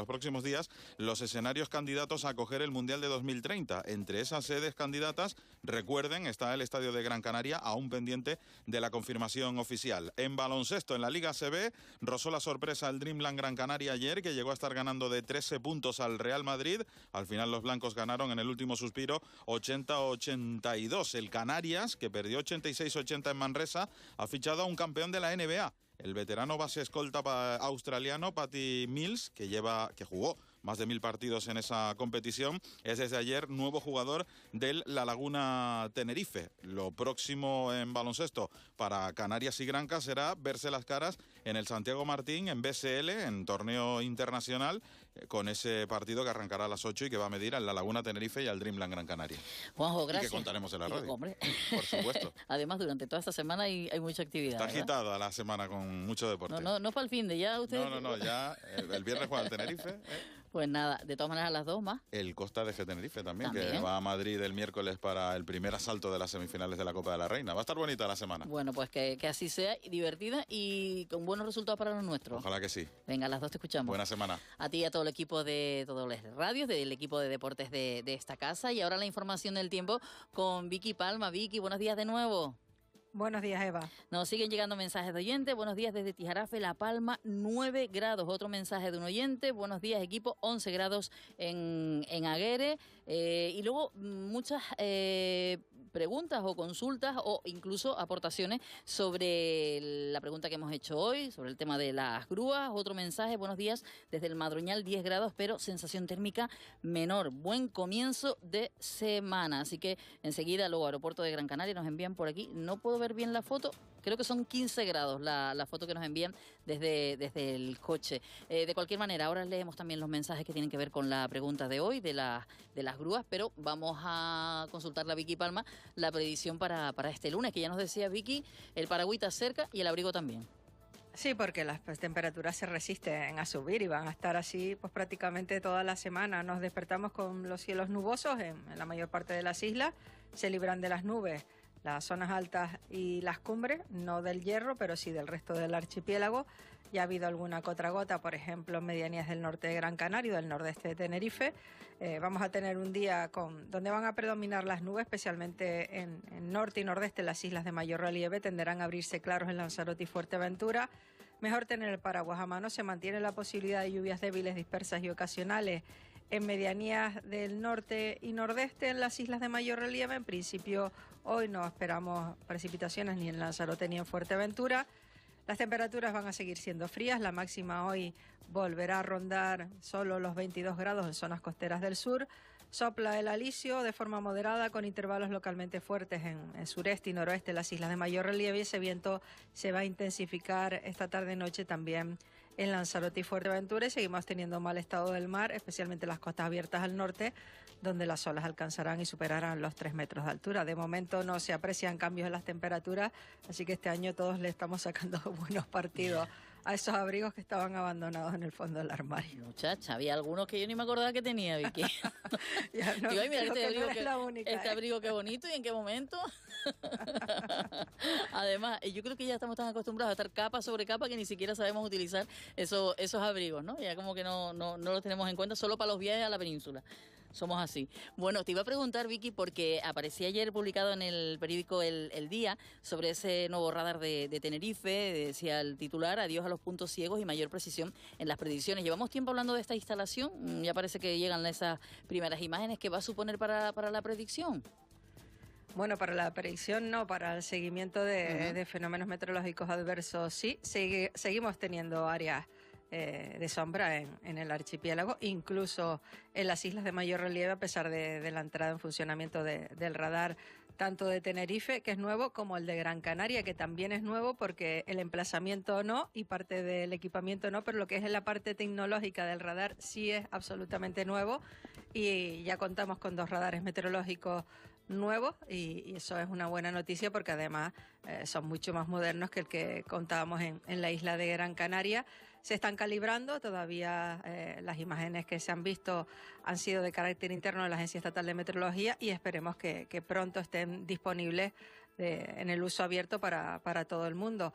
los escenarios candidatos a acoger el Mundial de 2030. Entre esas sedes candidatas, recuerden, está el Estadio de Gran Canaria, aún pendiente de la confirmación oficial. En baloncesto, en la Liga CB, rozó la sorpresa el Dreamland Gran Canaria ayer, que llegó a estar ganando de 13 puntos al Real Madrid. Al final los blancos ganaron en el último suspiro 80-82. El Canarias, que perdió 86-80 en Manresa, ha fichado a un campeón de la NBA, el veterano base escolta australiano Patty Mills, que jugó más de 1000 partidos en esa competición. Es desde ayer nuevo jugador del La Laguna Tenerife. Lo próximo en baloncesto para Canarias y Granca será verse las caras en el Santiago Martín, en BSL, en torneo internacional, con ese partido que arrancará a las 8 y que va a medir al La Laguna Tenerife y al Dreamland Gran Canaria. Juanjo, gracias. Y que contaremos en la radio. Hombre. Por supuesto. Además, durante toda esta semana hay mucha actividad. Está ¿verdad? agitada la semana con mucho deporte. No para el fin de ya usted. No, ya el viernes juega el Tenerife. Pues nada, de todas maneras a las 2 más. El Costa de Tenerife también, que va a Madrid el miércoles para el primer asalto de las semifinales de la Copa de la Reina. Va a estar bonita la semana. Bueno, pues que así sea, divertida y con buenos resultados para los nuestros. Ojalá que sí. Venga, a las 2 te escuchamos. Buena semana. A ti y a todo el equipo de todos los radios, del equipo de deportes de esta casa. Y ahora la información del tiempo con Vicky Palma. Vicky, buenos días de nuevo. Buenos días, Eva. Nos siguen llegando mensajes de oyentes. Buenos días desde Tijarafe, La Palma, 9 grados. Otro mensaje de un oyente. Buenos días, equipo, 11 grados en Aguere. Y luego muchas preguntas o consultas o incluso aportaciones sobre la pregunta que hemos hecho hoy, sobre el tema de las grúas. Otro mensaje, buenos días desde el Madroñal, 10 grados, pero sensación térmica menor. Buen comienzo de semana. Así que enseguida luego Aeropuerto de Gran Canaria nos envían por aquí. No puedo ver bien la foto. Creo que son 15 grados la foto que nos envían desde el coche. De cualquier manera, ahora leemos también los mensajes que tienen que ver con la pregunta de hoy, de las grúas, pero vamos a consultarle a Vicky Palma la predicción para este lunes, que ya nos decía Vicky, el paragüita cerca y el abrigo también. Sí, porque las temperaturas se resisten a subir y van a estar así pues prácticamente toda la semana. Nos despertamos con los cielos nubosos en la mayor parte de las islas, se libran de las nubes las zonas altas y las cumbres, no del Hierro, pero sí del resto del archipiélago. Ya ha habido alguna que otra gota, por ejemplo, en medianías del norte de Gran Canaria, del nordeste de Tenerife. Vamos a tener un día donde van a predominar las nubes, especialmente en norte y nordeste, las islas de mayor relieve. Tenderán a abrirse claros en Lanzarote y Fuerteventura. Mejor tener el paraguas a mano. Se mantiene la posibilidad de lluvias débiles, dispersas y ocasionales en medianías del norte y nordeste en las islas de mayor relieve. En principio, hoy no esperamos precipitaciones ni en Lanzarote ni en Fuerteventura. Las temperaturas van a seguir siendo frías. La máxima hoy volverá a rondar solo los 22 grados en zonas costeras del sur. Sopla el alisio de forma moderada con intervalos localmente fuertes en sureste y noroeste de las islas de mayor relieve, y ese viento se va a intensificar esta tarde-noche también en Lanzarote y Fuerteventura, y seguimos teniendo mal estado del mar, especialmente las costas abiertas al norte, donde las olas alcanzarán y superarán los 3 metros de altura. De momento no se aprecian cambios en las temperaturas, así que este año todos le estamos sacando buenos partidos a esos abrigos que estaban abandonados en el fondo del armario. Muchacha, había algunos que yo ni me acordaba que tenía, Vicky. Ya no, digo, ay, mira, este ¿eh? abrigo qué bonito, ¿y en qué momento? Además, yo creo que ya estamos tan acostumbrados a estar capa sobre capa que ni siquiera sabemos utilizar esos abrigos, ¿no? Ya como que no los tenemos en cuenta solo para los viajes a la península. Somos así. Bueno, te iba a preguntar, Vicky, porque aparecía ayer publicado en el periódico El Día sobre ese nuevo radar de Tenerife. Decía el titular: adiós a los puntos ciegos y mayor precisión en las predicciones. Llevamos tiempo hablando de esta instalación. Ya parece que llegan esas primeras imágenes. ¿Qué va a suponer para la predicción? Bueno, para la predicción no, para el seguimiento de fenómenos meteorológicos adversos sí. Seguimos teniendo áreas de sombra en el archipiélago, incluso en las islas de mayor relieve, a pesar de la entrada en funcionamiento del radar tanto de Tenerife, que es nuevo, como el de Gran Canaria, que también es nuevo porque el emplazamiento no y parte del equipamiento no, pero lo que es la parte tecnológica del radar sí es absolutamente nuevo, y ya contamos con 2 radares meteorológicos nuevos, y eso es una buena noticia porque además son mucho más modernos que el que contábamos en la isla de Gran Canaria. Se están calibrando, todavía las imágenes que se han visto han sido de carácter interno de la Agencia Estatal de Meteorología, y esperemos que pronto estén disponibles en el uso abierto para todo el mundo.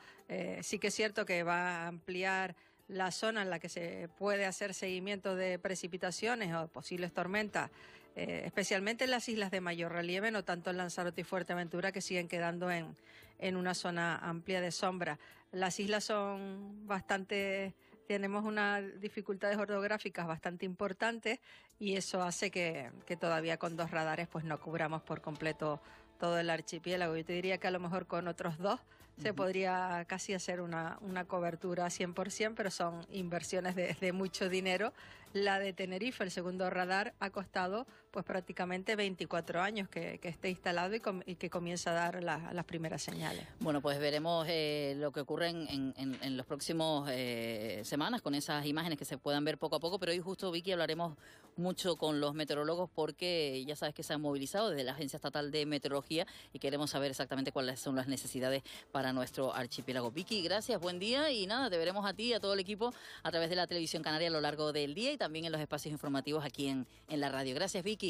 Sí que es cierto que va a ampliar la zona en la que se puede hacer seguimiento de precipitaciones o posibles tormentas, especialmente en las islas de mayor relieve, no tanto en Lanzarote y Fuerteventura, que siguen quedando en una zona amplia de sombra. Las islas son tenemos unas dificultades orográficas bastante importantes, y eso hace que todavía con 2 radares pues no cubramos por completo todo el archipiélago. Yo te diría que a lo mejor con otros 2 se podría casi hacer una cobertura 100%, pero son inversiones de mucho dinero. La de Tenerife, el segundo radar, ha costado pues prácticamente 24 años que esté instalado y que comienza a dar las primeras señales. Bueno, pues veremos lo que ocurre en los próximos semanas con esas imágenes que se puedan ver poco a poco, pero hoy justo, Vicky, hablaremos mucho con los meteorólogos porque ya sabes que se han movilizado desde la Agencia Estatal de Meteorología y queremos saber exactamente cuáles son las necesidades para nuestro archipiélago. Vicky, gracias, buen día, y nada, te veremos a ti y a todo el equipo a través de la Televisión Canaria a lo largo del día y también en los espacios informativos aquí en la radio. Gracias, Vicky.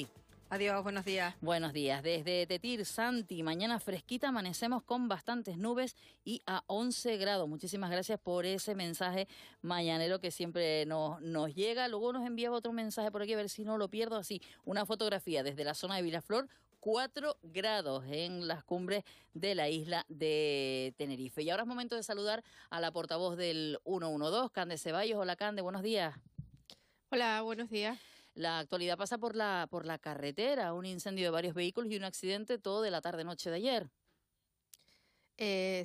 Adiós, buenos días. Buenos días. Desde Tetir, Santi, mañana fresquita, amanecemos con bastantes nubes y a 11 grados. Muchísimas gracias por ese mensaje mañanero que siempre nos llega. Luego nos enviaba otro mensaje por aquí, a ver si no lo pierdo, así, una fotografía desde la zona de Vilaflor, 4 grados en las cumbres de la isla de Tenerife. Y ahora es momento de saludar a la portavoz del 112, Cande Ceballos. Hola, Cande, buenos días. Hola, buenos días. La actualidad pasa por la carretera, un incendio de varios vehículos y un accidente todo de la tarde-noche de ayer.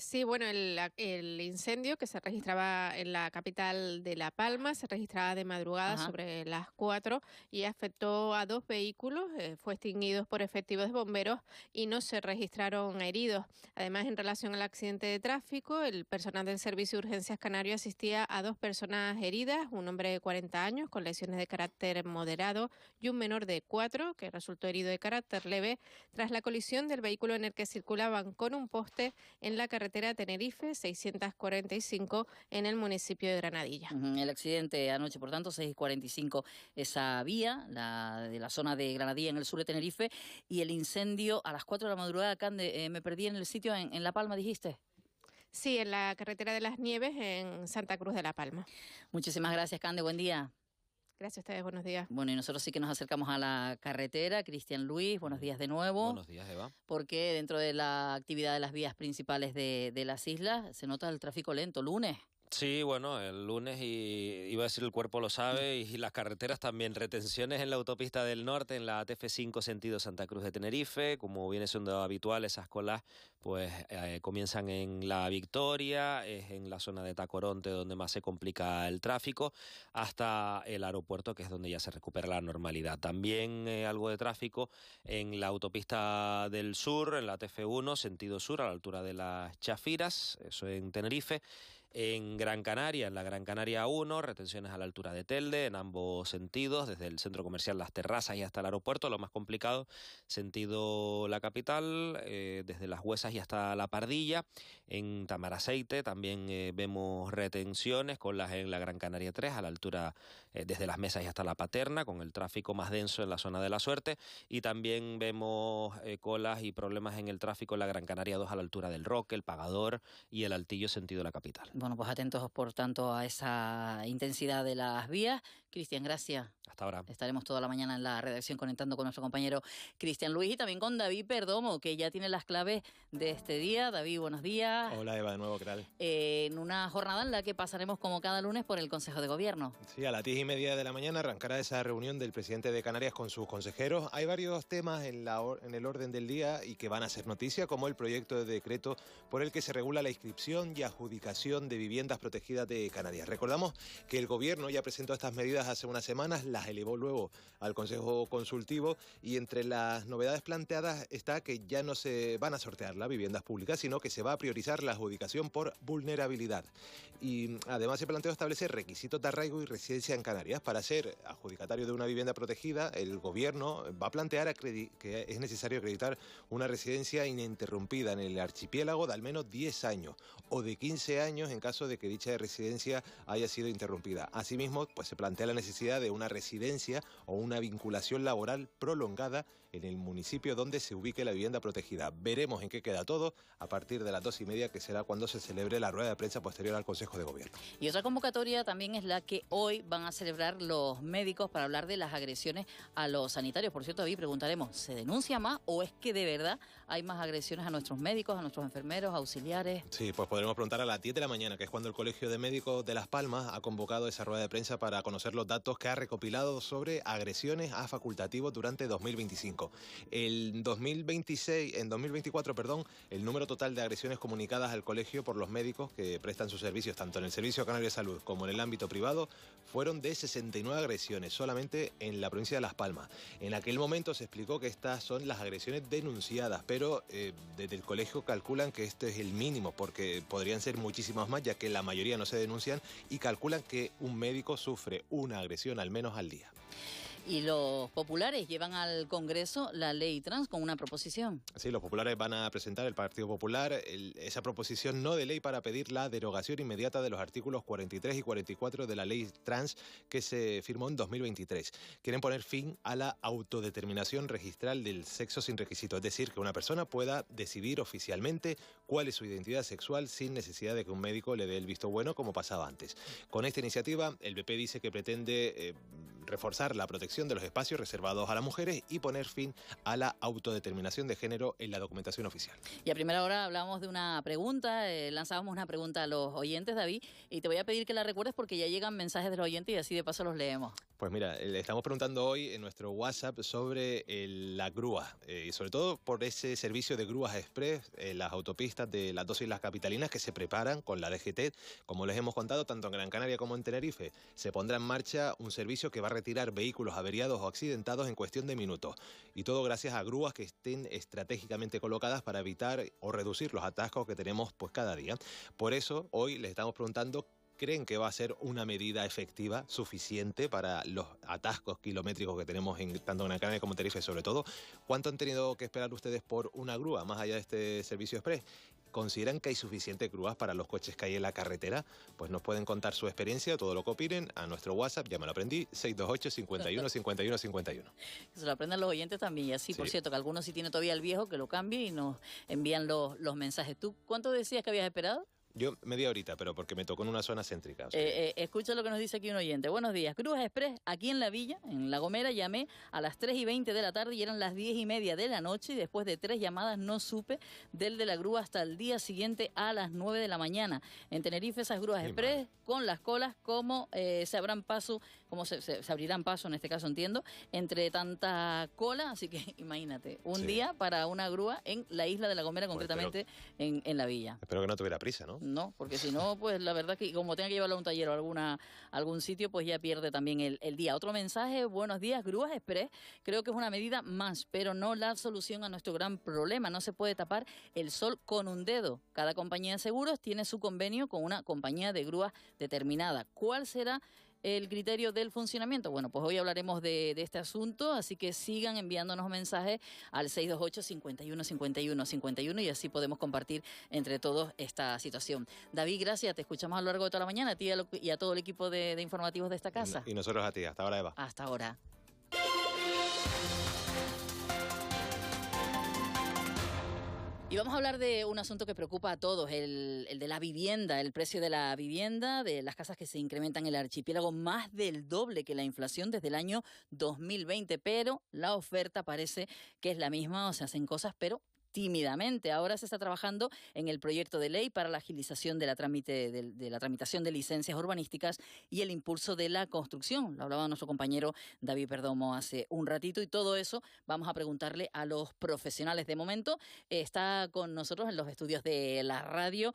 Sí, bueno, el incendio que se registraba en la capital de La Palma se registraba de madrugada sobre las 4 y afectó a 2 vehículos, fue extinguido por efectivos de bomberos y no se registraron heridos. Además, en relación al accidente de tráfico, el personal del Servicio de Urgencias Canario asistía a 2 personas heridas, un hombre de 40 años con lesiones de carácter moderado y un menor de 4 que resultó herido de carácter leve tras la colisión del vehículo en el que circulaban con un poste en la carretera Tenerife 645 en el municipio de Granadilla. El accidente anoche, por tanto, 6:45, esa vía, la de la zona de Granadilla en el sur de Tenerife, y el incendio a las 4 de la madrugada, Cande, me perdí en el sitio, en La Palma, dijiste. Sí, en la carretera de las Nieves, en Santa Cruz de La Palma. Muchísimas gracias, Cande, buen día. Gracias a ustedes, buenos días. Bueno, y nosotros sí que nos acercamos a la carretera. Cristian Luis, buenos días de nuevo. Buenos días, Eva. Porque dentro de la actividad de las vías principales de las islas se nota el tráfico lento, lunes. Sí, bueno, el lunes y iba a decir el cuerpo lo sabe y las carreteras también. Retenciones en la autopista del norte, en la TF5 sentido Santa Cruz de Tenerife. Como viene siendo habitual, esas colas pues comienzan en La Victoria, es en la zona de Tacoronte donde más se complica el tráfico, hasta el aeropuerto, que es donde ya se recupera la normalidad. También algo de tráfico en la autopista del sur, en la TF1 sentido sur, a la altura de las Chafiras, eso en Tenerife. En Gran Canaria, en la Gran Canaria 1, retenciones a la altura de Telde, en ambos sentidos, desde el centro comercial Las Terrazas y hasta el aeropuerto. Lo más complicado, sentido la capital, desde Las Huesas y hasta La Pardilla. En Tamaraceite también vemos retenciones, colas en la Gran Canaria 3, a la altura desde Las Mesas y hasta La Paterna, con el tráfico más denso en la zona de La Suerte. Y también vemos colas y problemas en el tráfico en la Gran Canaria 2, a la altura del Roque, el Pagador y el Altillo, sentido la capital. Bueno, pues atentos, por tanto, a esa intensidad de las vías. Cristian, gracias. Hasta ahora. Estaremos toda la mañana en la redacción conectando con nuestro compañero Cristian Luis y también con David Perdomo, que ya tiene las claves de este día. David, buenos días. Hola, Eva, de nuevo, ¿qué tal? En una jornada en la que pasaremos como cada lunes por el Consejo de Gobierno. Sí, a las 10:30 de la mañana arrancará esa reunión del presidente de Canarias con sus consejeros. Hay varios temas en el orden del día y que van a ser noticia, como el proyecto de decreto por el que se regula la inscripción y adjudicación de viviendas protegidas de Canarias. Recordamos que el Gobierno ya presentó estas medidas hace unas semanas, las elevó luego al Consejo Consultivo y entre las novedades planteadas está que ya no se van a sortear las viviendas públicas, sino que se va a priorizar la adjudicación por vulnerabilidad. Y además se planteó establecer requisitos de arraigo y residencia en Canarias. Para ser adjudicatario de una vivienda protegida, el Gobierno va a plantear que es necesario acreditar una residencia ininterrumpida en el archipiélago de al menos 10 años o de 15 años en caso de que dicha residencia haya sido interrumpida. Asimismo, pues se plantea la necesidad de una residencia o una vinculación laboral prolongada en el municipio donde se ubique la vivienda protegida. Veremos en qué queda todo a partir de las 2:30, que será cuando se celebre la rueda de prensa posterior al Consejo de Gobierno. Y otra convocatoria también es la que hoy van a celebrar los médicos para hablar de las agresiones a los sanitarios. Por cierto, David, preguntaremos, ¿se denuncia más o es que de verdad hay más agresiones a nuestros médicos, a nuestros enfermeros, auxiliares? Sí, pues podremos preguntar a las 10 de la mañana, que es cuando el Colegio de Médicos de Las Palmas ha convocado esa rueda de prensa para conocer los datos que ha recopilado sobre agresiones a facultativos durante 2025. En 2024, el número total de agresiones comunicadas al colegio por los médicos que prestan sus servicios, tanto en el Servicio Canario de Salud como en el ámbito privado, fueron de 69 agresiones, solamente en la provincia de Las Palmas. En aquel momento se explicó que estas son las agresiones denunciadas, pero desde el colegio calculan que este es el mínimo, porque podrían ser muchísimas más, ya que la mayoría no se denuncian, y calculan que un médico sufre una agresión al menos al día. Y los populares llevan al Congreso la ley trans con una proposición. Sí, los populares van a presentar, el Partido Popular, esa proposición no de ley para pedir la derogación inmediata de los artículos 43 y 44 de la ley trans que se firmó en 2023. Quieren poner fin a la autodeterminación registral del sexo sin requisito, es decir, que una persona pueda decidir oficialmente cuál es su identidad sexual sin necesidad de que un médico le dé el visto bueno como pasaba antes. Con esta iniciativa, el PP dice que pretende reforzar la protección de los espacios reservados a las mujeres y poner fin a la autodeterminación de género en la documentación oficial. Y a primera hora hablábamos de una pregunta, lanzábamos una pregunta a los oyentes, David, y te voy a pedir que la recuerdes porque ya llegan mensajes de los oyentes y así de paso los leemos. Pues mira, le estamos preguntando hoy en nuestro WhatsApp sobre la grúa y sobre todo por ese servicio de grúas express en las autopistas de las dos islas capitalinas que se preparan con la DGT. Como les hemos contado, tanto en Gran Canaria como en Tenerife se pondrá en marcha un servicio que va a retirar vehículos averiados o accidentados en cuestión de minutos. Y todo gracias a grúas que estén estratégicamente colocadas para evitar o reducir los atascos que tenemos pues cada día. Por eso hoy les estamos preguntando: ¿creen que va a ser una medida efectiva, suficiente para los atascos kilométricos que tenemos tanto en Gran Canaria como en Tenerife sobre todo? ¿Cuánto han tenido que esperar ustedes por una grúa, más allá de este servicio express? ¿Consideran que hay suficientes grúas para los coches que hay en la carretera? Pues nos pueden contar su experiencia, todo lo que opinen, a nuestro WhatsApp, ya me lo aprendí, 628 51 51 51. Se lo aprendan los oyentes también. Y así, por cierto, que algunos sí tienen todavía el viejo, que lo cambie y nos envían los mensajes. ¿Tú cuánto decías que habías esperado? Yo media horita, pero porque me tocó en una zona céntrica. O sea. Escucha lo que nos dice aquí un oyente. Buenos días. Grúas Express, aquí en La Villa, en La Gomera, llamé a las 3:20 de la tarde y eran las 10:30 de la noche y después de 3 llamadas no supe del de la grúa hasta el día siguiente a las 9 de la mañana. En Tenerife esas grúas Express con las colas, como se abrirán paso, en este caso entiendo, entre tanta cola, así que imagínate, un día para una grúa en la isla de La Gomera, concretamente en La Villa. Espero que no tuviera prisa, ¿no? No, porque si no, pues la verdad que como tenga que llevarlo a un taller o algún sitio, pues ya pierde también el día. Otro mensaje, buenos días, Grúas Express, creo que es una medida más, pero no la solución a nuestro gran problema. No se puede tapar el sol con un dedo. Cada compañía de seguros tiene su convenio con una compañía de grúas determinada. ¿Cuál será el criterio del funcionamiento? Bueno, pues hoy hablaremos de este asunto, así que sigan enviándonos mensajes al 628 51 51 51 y así podemos compartir entre todos esta situación. David, gracias, te escuchamos a lo largo de toda la mañana, a ti y a todo el equipo de informativos de esta casa. Y nosotros a ti. Hasta ahora, Eva. Hasta ahora. Y vamos a hablar de un asunto que preocupa a todos, el de la vivienda, el precio de la vivienda, de las casas que se incrementan en el archipiélago más del doble que la inflación desde el año 2020, pero la oferta parece que es la misma, o se hacen cosas, pero tímidamente. Ahora se está trabajando en el proyecto de ley para la agilización de la tramitación de licencias urbanísticas y el impulso de la construcción. Lo hablaba nuestro compañero David Perdomo hace un ratito y todo eso vamos a preguntarle a los profesionales. De momento está con nosotros en los estudios de la radio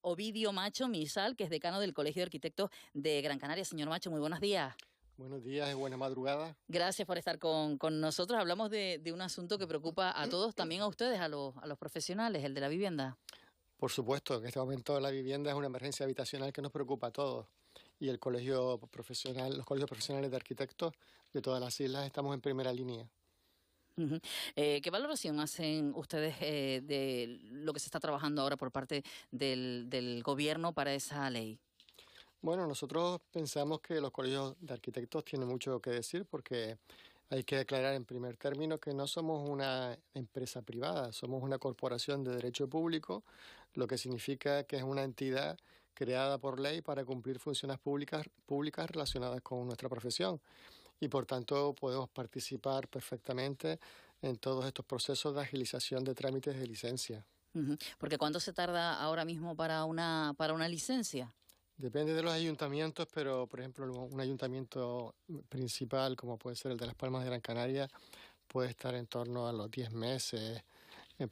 Ovidio Macho Misal, que es decano del Colegio de Arquitectos de Gran Canaria. Señor Macho, muy buenos días. Buenos días y buena madrugada. Gracias por estar con nosotros. Hablamos de un asunto que preocupa a todos, también a ustedes, a los profesionales, el de la vivienda. Por supuesto, en este momento la vivienda es una emergencia habitacional que nos preocupa a todos. Y los colegios profesionales de arquitectos de todas las islas estamos en primera línea. Uh-huh. ¿Qué valoración hacen ustedes de lo que se está trabajando ahora por parte del gobierno para esa ley? Bueno, nosotros pensamos que los colegios de arquitectos tienen mucho que decir porque hay que aclarar en primer término que no somos una empresa privada, somos una corporación de derecho público, lo que significa que es una entidad creada por ley para cumplir funciones públicas relacionadas con nuestra profesión y por tanto podemos participar perfectamente en todos estos procesos de agilización de trámites de licencia. Uh-huh. Porque ¿cuánto se tarda ahora mismo para una licencia? Depende de los ayuntamientos, pero por ejemplo un ayuntamiento principal como puede ser el de Las Palmas de Gran Canaria puede estar en torno a los 10 meses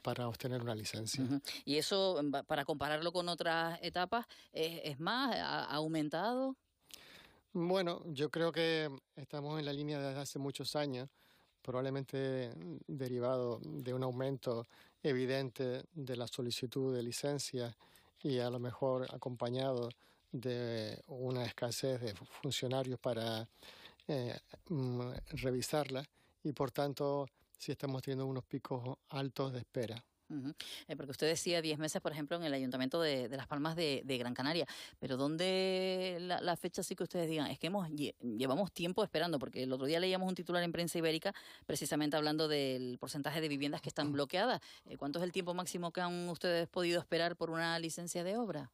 para obtener una licencia. Uh-huh. ¿Y eso, para compararlo con otras etapas, es más? ¿Ha aumentado? Bueno, yo creo que estamos en la línea desde hace muchos años, probablemente derivado de un aumento evidente de la solicitud de licencias y a lo mejor acompañado de una escasez de funcionarios para revisarla y por tanto sí estamos teniendo unos picos altos de espera. Uh-huh. Porque usted decía 10 meses, por ejemplo, en el Ayuntamiento de Las Palmas de Gran Canaria, pero ¿dónde la fecha sí que ustedes digan? Es que llevamos tiempo esperando, porque el otro día leíamos un titular en Prensa Ibérica precisamente hablando del porcentaje de viviendas que están bloqueadas. ¿Cuánto es el tiempo máximo que han ustedes podido esperar por una licencia de obra?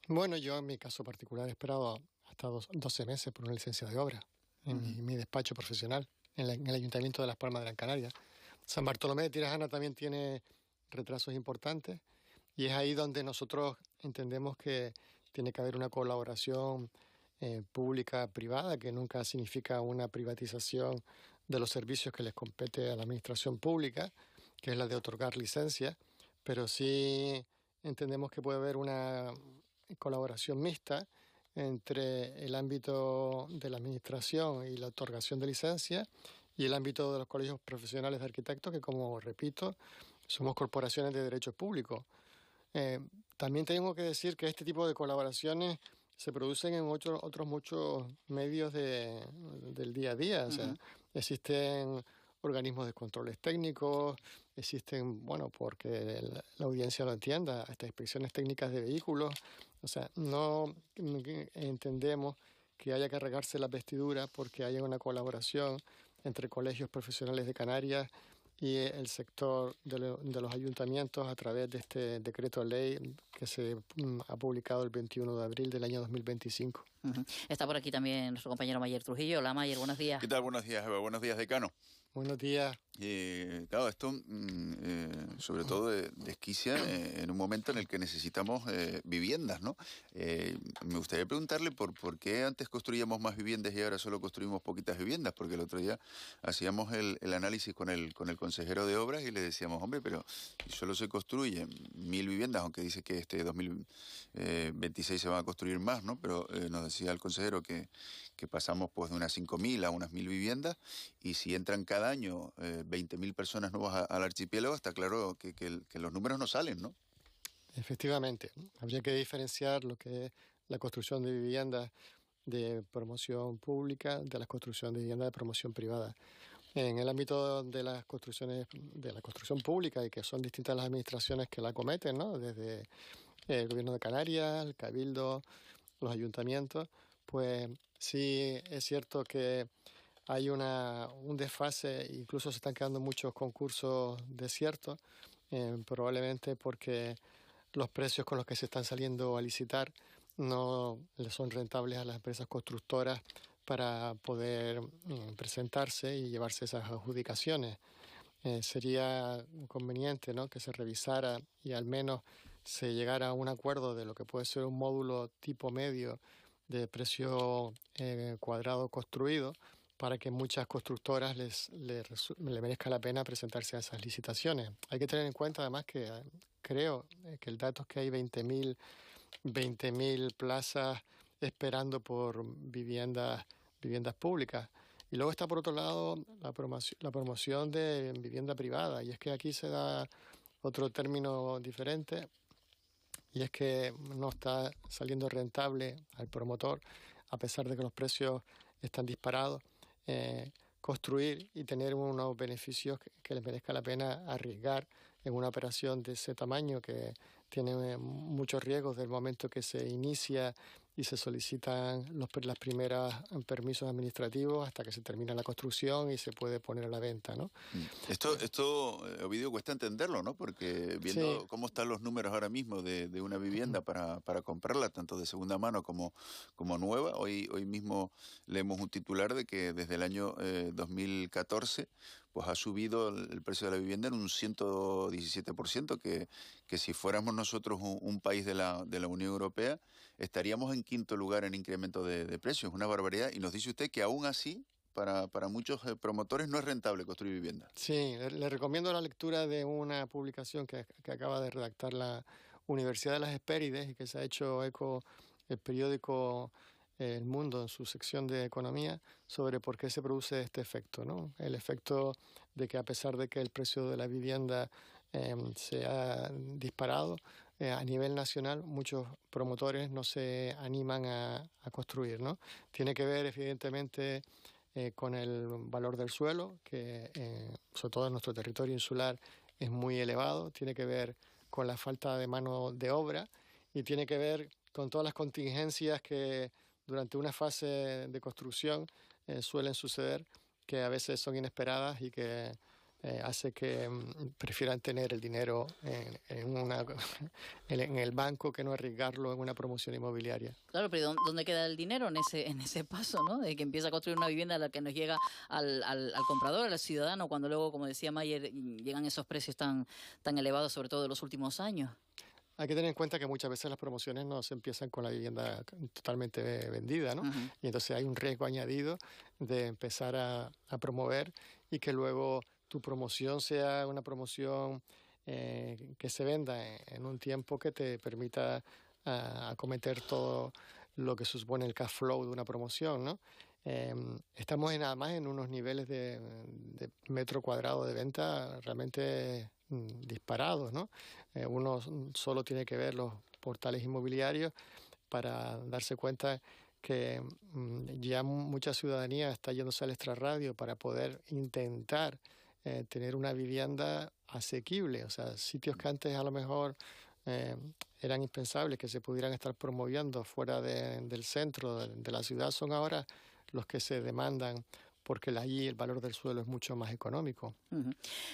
Bueno, yo en mi caso particular he esperado hasta 12 meses por una licencia de obra en mi despacho profesional en el Ayuntamiento de Las Palmas de Gran Canaria. San Bartolomé de Tirajana también tiene retrasos importantes y es ahí donde nosotros entendemos que tiene que haber una colaboración pública-privada, que nunca significa una privatización de los servicios que les compete a la administración pública, que es la de otorgar licencias, pero sí entendemos que puede haber una colaboración mixta entre el ámbito de la administración y la otorgación de licencias y el ámbito de los colegios profesionales de arquitectos, que como repito, somos corporaciones de derecho público. También tengo que decir que este tipo de colaboraciones se producen en otros muchos medios del día a día. O sea, existen organismos de controles técnicos, existen, bueno, porque la audiencia lo entienda, hasta inspecciones técnicas de vehículos. O sea, no entendemos que haya que arreglarse las vestiduras porque haya una colaboración entre colegios profesionales de Canarias y el sector de los ayuntamientos a través de este decreto ley que se ha publicado el 21 de abril del año 2025. Está por aquí también nuestro compañero Mayer Trujillo. Hola Mayer, buenos días. ¿Qué tal? Buenos días, Eva. Buenos días, decano. Buenos días. Claro, esto sobre todo desquicia en un momento en el que necesitamos viviendas, ¿no? Me gustaría preguntarle por qué antes construíamos más viviendas y ahora solo construimos poquitas viviendas, porque el otro día hacíamos el análisis con el consejero de obras y le decíamos, hombre, pero solo se construyen 1.000 viviendas, aunque dice que este 2026 se van a construir más, ¿no? Pero nos decía el consejero que pasamos pues de unas 5.000 a unas 1.000 viviendas, y si entran cada año 20.000 personas nuevas al archipiélago, está claro que los números no salen, ¿no? Efectivamente, habría que diferenciar lo que es la construcción de viviendas de promoción pública de la construcción de viviendas de promoción privada. En el ámbito de las construcciones, de la construcción pública, y que son distintas las administraciones que la cometen, ¿no? Desde el Gobierno de Canarias, el Cabildo, los ayuntamientos, pues sí es cierto que hay un desfase, incluso se están quedando muchos concursos desiertos, probablemente porque los precios con los que se están saliendo a licitar no le son rentables a las empresas constructoras para poder presentarse y llevarse esas adjudicaciones. Sería conveniente, ¿no?, que se revisara y al menos se llegara a un acuerdo de lo que puede ser un módulo tipo medio de precio cuadrado construido, para que muchas constructoras le merezca la pena presentarse a esas licitaciones. Hay que tener en cuenta además que creo que el dato es que hay 20.000 plazas esperando por viviendas públicas. Y luego está por otro lado la promoción de vivienda privada, y es que aquí se da otro término diferente, y es que no está saliendo rentable al promotor, a pesar de que los precios están disparados, construir y tener unos beneficios que les merezca la pena arriesgar en una operación de ese tamaño, que tiene muchos riesgos desde el momento que se inicia y se solicitan los primeros permisos administrativos hasta que se termina la construcción y se puede poner a la venta, ¿no? Esto, Ovidio, cuesta entenderlo, ¿no? Porque viendo cómo están los números ahora mismo de una vivienda para comprarla, tanto de segunda mano como nueva, hoy mismo leemos un titular de que desde el año 2014 pues ha subido el precio de la vivienda en un 117%, que si fuéramos nosotros un país de la Unión Europea estaríamos en quinto lugar en incremento de precios. Es una barbaridad, y nos dice usted que aún así para muchos promotores no es rentable construir viviendas. Sí, le recomiendo la lectura de una publicación que acaba de redactar la Universidad de las Hespérides y que se ha hecho eco el periódico El Mundo en su sección de economía, sobre por qué se produce este efecto, ¿no? El efecto de que, a pesar de que el precio de la vivienda se ha disparado, a nivel nacional muchos promotores no se animan a construir, ¿no? Tiene que ver evidentemente con el valor del suelo, que sobre todo en nuestro territorio insular es muy elevado, tiene que ver con la falta de mano de obra y tiene que ver con todas las contingencias que durante una fase de construcción suelen suceder, que a veces son inesperadas y que hace que prefieran tener el dinero en el banco que no arriesgarlo en una promoción inmobiliaria. Claro, pero ¿dónde queda el dinero en ese paso, ¿no? De que empieza a construir una vivienda a la que nos llega al comprador, al ciudadano, cuando luego, como decía Mayer, llegan esos precios tan elevados, sobre todo en los últimos años. Hay que tener en cuenta que muchas veces las promociones no se empiezan con la vivienda totalmente vendida, ¿no? Uh-huh. Y entonces hay un riesgo añadido de empezar a promover y que luego tu promoción sea una promoción que se venda en un tiempo que te permita acometer todo lo que supone el cash flow de una promoción, ¿no? Estamos además en unos niveles de metro cuadrado de venta realmente disparados, ¿no? Uno solo tiene que ver los portales inmobiliarios para darse cuenta que ya mucha ciudadanía está yéndose al extrarradio para poder intentar tener una vivienda asequible. O sea, sitios que antes a lo mejor eran impensables que se pudieran estar promoviendo fuera del centro de la ciudad, son ahora los que se demandan, porque allí el valor del suelo es mucho más económico.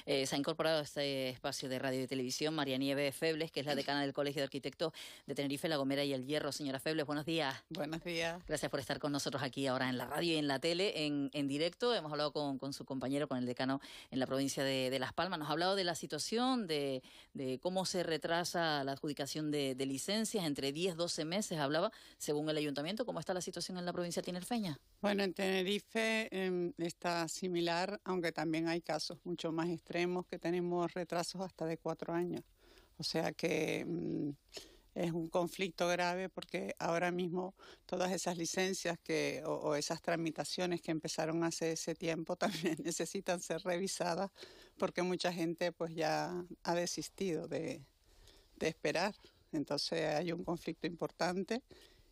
Se ha incorporado a este espacio de radio y televisión María Nieves Febles, que es la decana del Colegio de Arquitectos de Tenerife, La Gomera y El Hierro. Señora Febles, buenos días. Buenos días. Gracias por estar con nosotros aquí ahora en la radio y en la tele, en directo. Hemos hablado con su compañero, con el decano en la provincia de Las Palmas. Nos ha hablado de la situación, de cómo se retrasa la adjudicación de licencias, entre 10-12 meses, hablaba, según el ayuntamiento. ¿Cómo está la situación en la provincia tinerfeña? Bueno, en Tenerife está similar, aunque también hay casos mucho más extremos que tenemos retrasos hasta de 4 años. O sea que es un conflicto grave porque ahora mismo todas esas licencias o esas tramitaciones que empezaron hace ese tiempo también necesitan ser revisadas porque mucha gente pues ya ha desistido de esperar. Entonces hay un conflicto importante.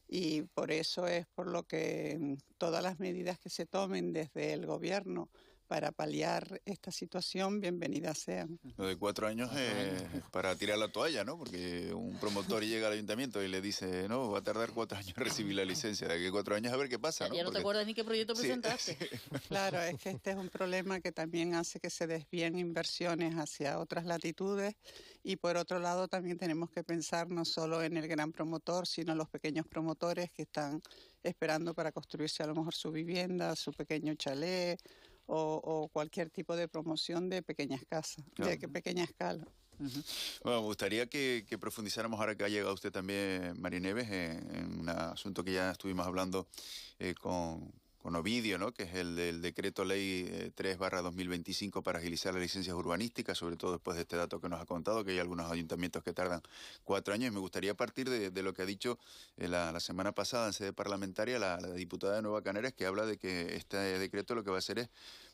Y por eso es por lo que todas las medidas que se tomen desde el gobierno para paliar esta situación, bienvenidas sean. Lo de 4 años es para tirar la toalla, ¿no? Porque un promotor llega al ayuntamiento y le dice, no, va a tardar 4 años en recibir la licencia, de aquí a 4 años a ver qué pasa, ¿no? Ya no te acuerdas ni qué proyecto presentaste. Sí. Claro, es que este es un problema que también hace que se desvíen inversiones hacia otras latitudes y por otro lado también tenemos que pensar no solo en el gran promotor, sino en los pequeños promotores que están esperando para construirse a lo mejor su vivienda, su pequeño chalet, o cualquier tipo de promoción de pequeñas casas, de pequeña escala. Bueno, me gustaría que profundizáramos ahora que ha llegado usted también, María Nieves, en un asunto que ya estuvimos hablando con Ovidio, ¿no? Que es el del decreto ley 3/2025 para agilizar las licencias urbanísticas, sobre todo después de este dato que nos ha contado, que hay algunos ayuntamientos que tardan 4 años. Me gustaría partir de lo que ha dicho la semana pasada en sede parlamentaria la diputada de Nueva Canarias, que habla de que este decreto lo que va a hacer es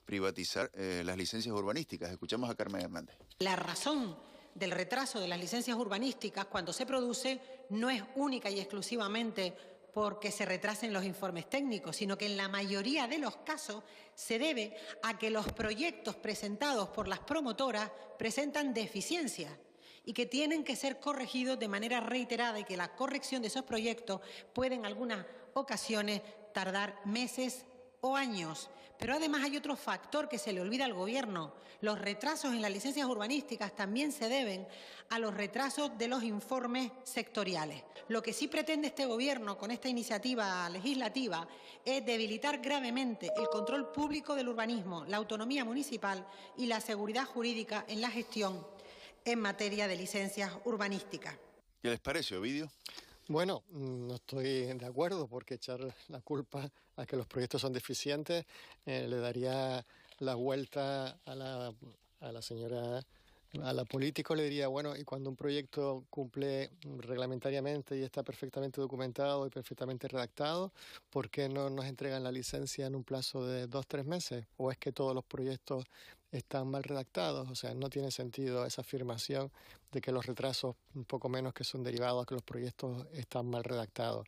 privatizar las licencias urbanísticas. Escuchamos a Carmen Hernández. La razón del retraso de las licencias urbanísticas cuando se produce no es única y exclusivamente porque se retrasen los informes técnicos, sino que en la mayoría de los casos se debe a que los proyectos presentados por las promotoras presentan deficiencias y que tienen que ser corregidos de manera reiterada y que la corrección de esos proyectos puede en algunas ocasiones tardar meses o años. Pero además hay otro factor que se le olvida al Gobierno. Los retrasos en las licencias urbanísticas también se deben a los retrasos de los informes sectoriales. Lo que sí pretende este Gobierno con esta iniciativa legislativa es debilitar gravemente el control público del urbanismo, la autonomía municipal y la seguridad jurídica en la gestión en materia de licencias urbanísticas. ¿Qué les parece, Ovidio? Bueno, no estoy de acuerdo porque echar la culpa a que los proyectos son deficientes le daría la vuelta a la señora, a la política. Le diría, bueno, y cuando un proyecto cumple reglamentariamente y está perfectamente documentado y perfectamente redactado, ¿por qué no nos entregan la licencia en un plazo de 2-3 meses? ¿O es que todos los proyectos están mal redactados? O sea, no tiene sentido esa afirmación de que los retrasos, un poco menos que son derivados a que los proyectos están mal redactados.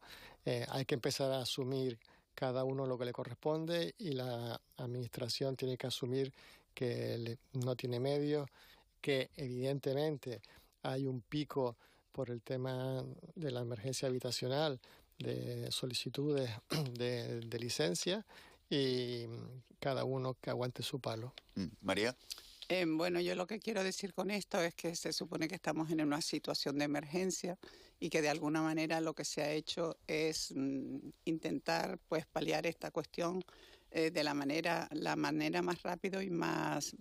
Hay que empezar a asumir cada uno lo que le corresponde y la administración tiene que asumir que no tiene medios, que evidentemente hay un pico por el tema de la emergencia habitacional, de solicitudes de licencia, y cada uno que aguante su palo. María. Bueno, yo lo que quiero decir con esto es que se supone que estamos en una situación de emergencia y que de alguna manera lo que se ha hecho es intentar pues paliar esta cuestión de la manera más rápido y más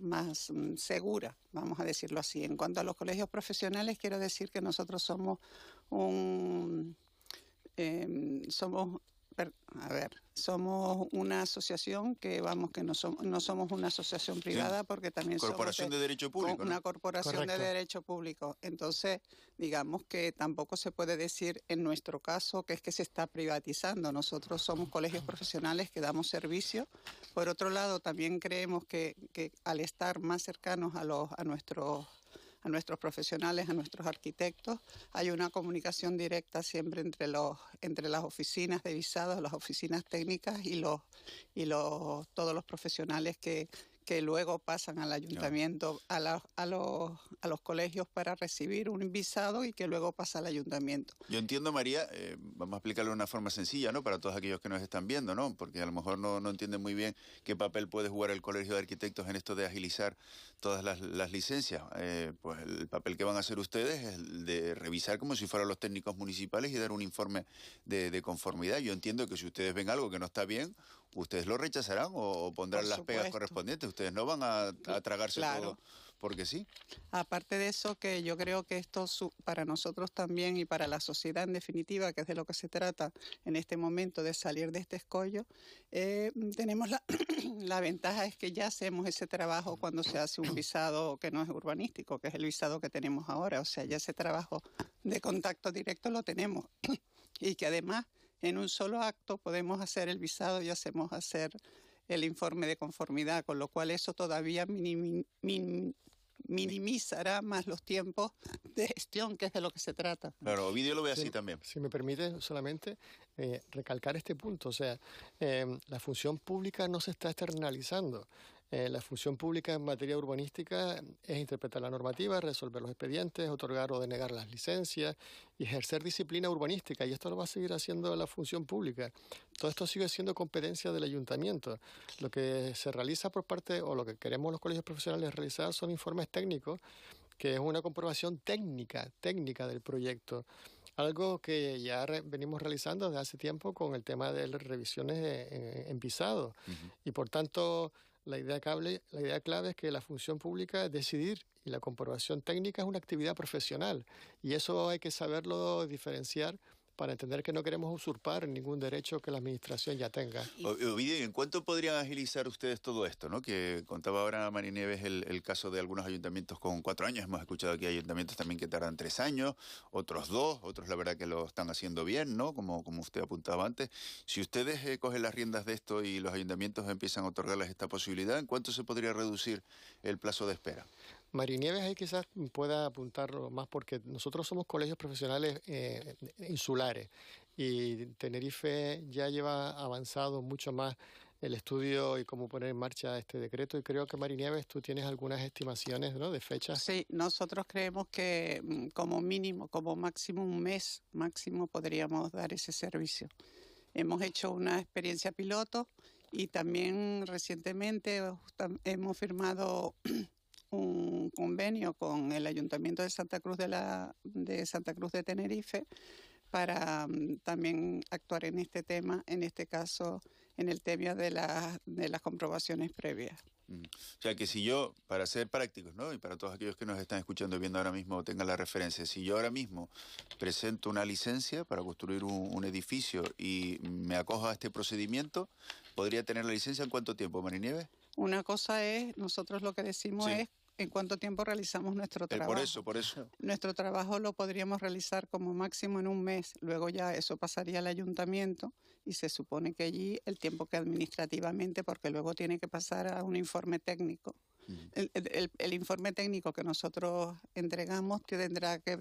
segura, vamos a decirlo así. En cuanto a los colegios profesionales, quiero decir que nosotros somos somos una asociación que no somos una asociación privada porque también Corporación somos de Derecho Público, una ¿no? corporación Correcto. de derecho público. Entonces, digamos que tampoco se puede decir en nuestro caso que es que se está privatizando. Nosotros somos colegios profesionales que damos servicio. Por otro lado, también creemos que al estar más cercanos a a nuestros profesionales, a nuestros arquitectos. Hay una comunicación directa siempre entre las oficinas de visados, las oficinas técnicas y todos los profesionales que luego pasan al ayuntamiento, a los colegios para recibir un visado y que luego pasa al ayuntamiento. Yo entiendo, María, vamos a explicarlo de una forma sencilla, ¿no? Para todos aquellos que nos están viendo, ¿no? Porque a lo mejor no entienden muy bien qué papel puede jugar el Colegio de Arquitectos en esto de agilizar todas las licencias. Pues el papel que van a hacer ustedes es el de revisar como si fueran los técnicos municipales y dar un informe de conformidad. Yo entiendo que si ustedes ven algo que no está bien, ustedes lo rechazarán o pondrán las pegas correspondientes. Ustedes no van a tragarse todo porque sí. Aparte de eso, que yo creo que esto para nosotros también y para la sociedad en definitiva, que es de lo que se trata en este momento de salir de este escollo, tenemos la ventaja es que ya hacemos ese trabajo cuando se hace un visado que no es urbanístico, que es el visado que tenemos ahora. O sea, ya ese trabajo de contacto directo lo tenemos y que además en un solo acto podemos hacer el visado y hacer el informe de conformidad, con lo cual eso todavía minimizará más los tiempos de gestión, que es de lo que se trata. Claro, Ovidio lo ve así también. Si me permite solamente recalcar este punto, o sea, la función pública no se está externalizando. La función pública en materia urbanística es interpretar la normativa, resolver los expedientes, otorgar o denegar las licencias y ejercer disciplina urbanística. Y esto lo va a seguir haciendo la función pública. Todo esto sigue siendo competencia del ayuntamiento. Lo que se realiza por parte, o lo que queremos los colegios profesionales realizar, son informes técnicos, que es una comprobación técnica del proyecto. Algo que ya venimos realizando desde hace tiempo con el tema de las revisiones en visado. Y por tanto, la idea clave es que la función pública es decidir y la comprobación técnica es una actividad profesional. Y eso hay que saberlo diferenciar para entender que no queremos usurpar ningún derecho que la administración ya tenga. Ovidio, ¿y en cuánto podrían agilizar ustedes todo esto, ¿no? Que contaba ahora Mari Nieves el caso de algunos ayuntamientos con 4 años. Hemos escuchado que hay ayuntamientos también que tardan 3 años, otros 2, otros la verdad que lo están haciendo bien, ¿no? Como usted apuntaba antes. Si ustedes cogen las riendas de esto y los ayuntamientos empiezan a otorgarles esta posibilidad, ¿en cuánto se podría reducir el plazo de espera? Mari Nieves ahí quizás pueda apuntarlo más porque nosotros somos colegios profesionales insulares y Tenerife ya lleva avanzado mucho más el estudio y cómo poner en marcha este decreto, y creo que Mari Nieves, tú tienes algunas estimaciones, ¿no?, de fechas. Sí, nosotros creemos que como mínimo, como máximo un mes máximo podríamos dar ese servicio. Hemos hecho una experiencia piloto y también recientemente hemos firmado un convenio con el Ayuntamiento de Santa Cruz de Santa Cruz de Tenerife para también actuar en este tema, en este caso en el tema de las comprobaciones previas. O sea que si yo, para ser prácticos, ¿no?, y para todos aquellos que nos están escuchando y viendo ahora mismo tengan la referencia, si yo ahora mismo presento una licencia para construir un edificio y me acojo a este procedimiento, ¿podría tener la licencia en cuánto tiempo, Mari Nieves? Una cosa es, nosotros lo que decimos es en cuánto tiempo realizamos nuestro trabajo. Por eso. Nuestro trabajo lo podríamos realizar como máximo en un mes. Luego ya eso pasaría al ayuntamiento y se supone que allí el tiempo que administrativamente, porque luego tiene que pasar a un informe técnico. El informe técnico que nosotros entregamos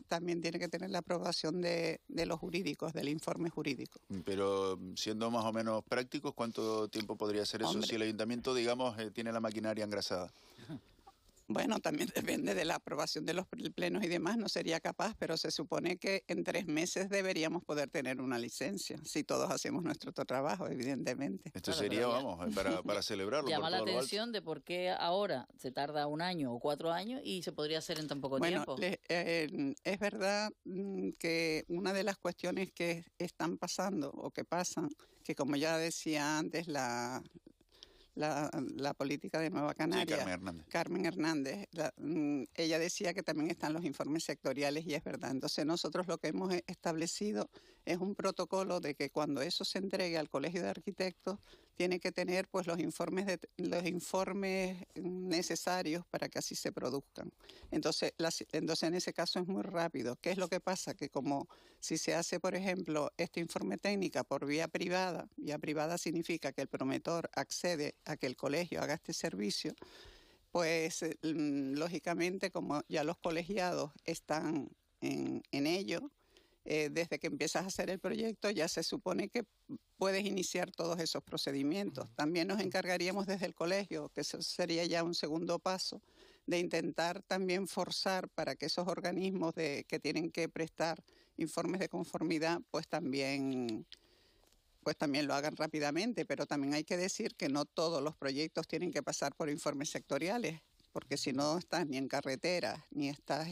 también tiene que tener la aprobación de los jurídicos, del informe jurídico. Pero siendo más o menos prácticos, ¿cuánto tiempo podría ser eso si el ayuntamiento, digamos, tiene la maquinaria engrasada? Bueno, también depende de la aprobación de los plenos y demás, no sería capaz, pero se supone que en 3 meses deberíamos poder tener una licencia, si todos hacemos nuestro trabajo, evidentemente. Esto sería, para celebrarlo. Llama la atención de por qué ahora se tarda 1 año o 4 años y se podría hacer en tan poco tiempo. Es verdad que una de las cuestiones que están pasando o que pasan, que como ya decía antes la política de Nueva Canaria, Carmen Hernández, ella decía que también están los informes sectoriales y es verdad. Entonces nosotros lo que hemos establecido es un protocolo de que cuando eso se entregue al Colegio de Arquitectos tiene que tener pues los informes necesarios para que así se produzcan. Entonces en ese caso es muy rápido. ¿Qué es lo que pasa? Que como si se hace, por ejemplo, este informe técnica por vía privada significa que el promotor accede a que el colegio haga este servicio, pues lógicamente, como ya los colegiados están en ello, desde que empiezas a hacer el proyecto ya se supone que puedes iniciar todos esos procedimientos. También nos encargaríamos desde el colegio, que eso sería ya un segundo paso, de intentar también forzar para que esos organismos que tienen que prestar informes de conformidad, pues también lo hagan rápidamente, pero también hay que decir que no todos los proyectos tienen que pasar por informes sectoriales, porque si no estás ni en carreteras, ni estás